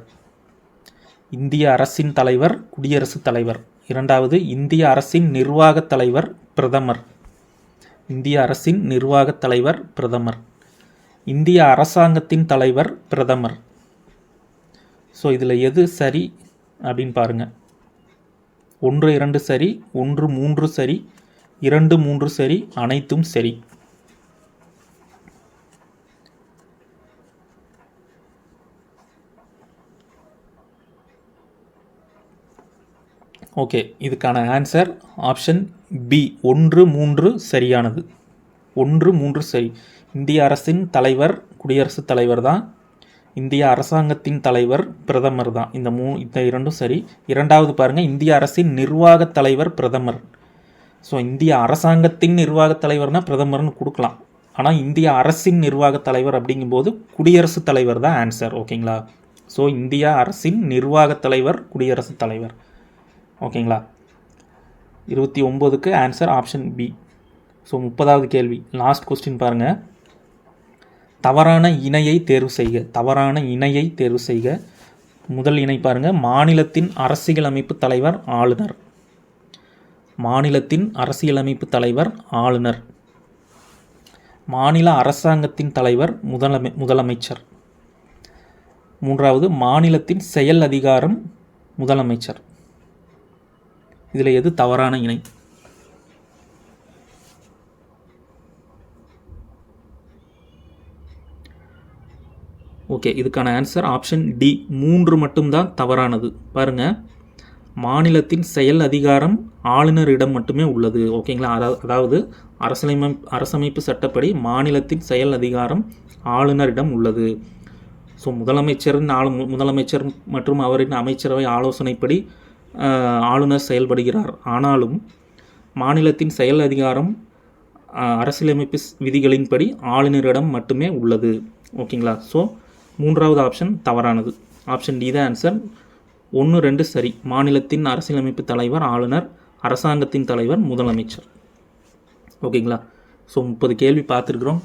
இந்திய அரசின் தலைவர் குடியரசுத் தலைவர். இரண்டாவது, இந்திய அரசின் நிர்வாகத் தலைவர் பிரதமர். இந்திய அரசின் நிர்வாகத் தலைவர் பிரதமர். இந்திய அரசாங்கத்தின் தலைவர் பிரதமர். ஸோ இதில் எது சரி அப்படின்னு பாருங்கள். 1, 2 சரி, 1, 3 சரி, 2, 3 சரி, அனைத்தும் சரி. ஓகே, இதுக்கான ஆன்சர் ஆப்ஷன் பி, 1, 3 சரியானது. 1, 3 சரி. இந்திய அரசின் தலைவர் குடியரசுத் தலைவர் தான். இந்திய அரசாங்கத்தின் தலைவர் பிரதமர் தான். இந்த இரண்டும் சரி. இரண்டாவது பாருங்கள், இந்திய அரசின் நிர்வாகத் தலைவர் பிரதமர். ஸோ இந்திய அரசாங்கத்தின் நிர்வாகத் தலைவர்னால் பிரதமர்னு கொடுக்கலாம். ஆனால் இந்திய அரசின் நிர்வாகத் தலைவர் அப்படிங்கும்போது குடியரசுத் தலைவர் தான் ஆன்சர். ஓகேங்களா. ஸோ இந்திய அரசின் நிர்வாகத் தலைவர் குடியரசுத் தலைவர். ஓகேங்களா. 29க்கு ஆன்சர் ஆப்ஷன் பி. ஸோ 30வது கேள்வி, லாஸ்ட் கொஸ்டின் பாருங்கள். தவறான இணையை தேர்வு செய்க. தவறான இணையை தேர்வு செய்க. முதல் இணை பாருங்கள். மாநிலத்தின் அரசியலமைப்பு தலைவர் ஆளுநர். மாநிலத்தின் அரசியலமைப்பு தலைவர் ஆளுநர். மாநில அரசாங்கத்தின் தலைவர் முதலமைச்சர். மூன்றாவது, மாநிலத்தின் செயல் அதிகாரம் முதலமைச்சர். இதில் எது தவறான இணை? ஓகே, இதுக்கான ஆன்சர் ஆப்ஷன் டி, 3 மட்டும்தான் தவறானது. பாருங்கள், மாநிலத்தின் செயல் அதிகாரம் ஆளுநரிடம் மட்டுமே உள்ளது. ஓகேங்களா. அதாவது அரசமைப்பு சட்டப்படி மாநிலத்தின் செயல் அதிகாரம் ஆளுநரிடம் உள்ளது. ஸோ முதலமைச்சர் மற்றும் அவரின் அமைச்சரவை ஆலோசனைப்படி ஆளுநர் செயல்படுகிறார். ஆனாலும் மாநிலத்தின் செயல் அதிகாரம் அரசியலமைப்பு விதிகளின்படி ஆளுநரிடம் மட்டுமே உள்ளது. ஓகேங்களா. ஸோ 3வது ஆப்ஷன் தவறானது. ஆப்ஷன் டி தான் ஆன்சர். 1, 2 சரி. மாநிலத்தின் அரசியலமைப்பு தலைவர் ஆளுநர், அரசாங்கத்தின் தலைவர் முதலமைச்சர். ஓகேங்களா. ஸோ 30 கேள்வி பார்த்துருக்குறோம்.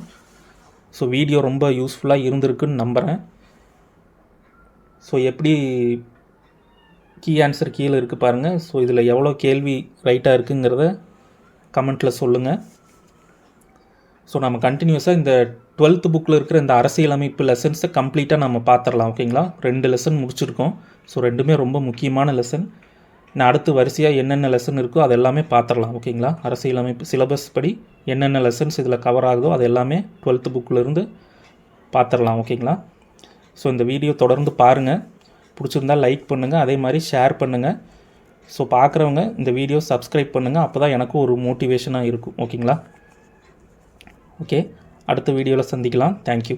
ஸோ வீடியோ ரொம்ப யூஸ்ஃபுல்லாக இருந்திருக்குன்னு நம்புகிறேன். ஸோ எப்படி கீ ஆன்சர் கீழே இருக்குது பாருங்கள். ஸோ இதில் எவ்வளோ கேள்வி ரைட்டாக இருக்குங்கிறத கமெண்ட்டில் சொல்லுங்கள். ஸோ நம்ம கண்டினியூஸாக இந்த 12th புக்கில் இருக்கிற இந்த அரசியலமைப்பு லெசன்ஸை கம்ப்ளீட்டாக நம்ம பார்த்துடலாம். ஓகேங்களா, 2 லெசன் முடிச்சிருக்கோம். ஸோ 2மே ரொம்ப முக்கியமான லெசன். நான் அடுத்து வரிசையாக என்னென்ன லெசன் இருக்கோ அது எல்லாமே பார்த்துடலாம். ஓகேங்களா, அரசியலமைப்பு சிலபஸ் படி என்னென்ன லெசன்ஸ் இதில் கவர் ஆகுதோ அது எல்லாமே 12th புக்கிலேருந்து பார்த்துடலாம். ஓகேங்களா, ஸோ இந்த வீடியோ தொடர்ந்து பாருங்கள். பிடிச்சிருந்தால் லைக் பண்ணுங்கள், அதே மாதிரி ஷேர் பண்ணுங்கள். ஸோ பார்க்குறவங்க இந்த வீடியோ சப்ஸ்கிரைப் பண்ணுங்கள், அப்போ தான் எனக்கும் ஒரு மோட்டிவேஷனாக இருக்கும். ஓகேங்களா, ஓகே, அடுத்த வீடியோவில் சந்திக்கலாம். தேங்க்யூ.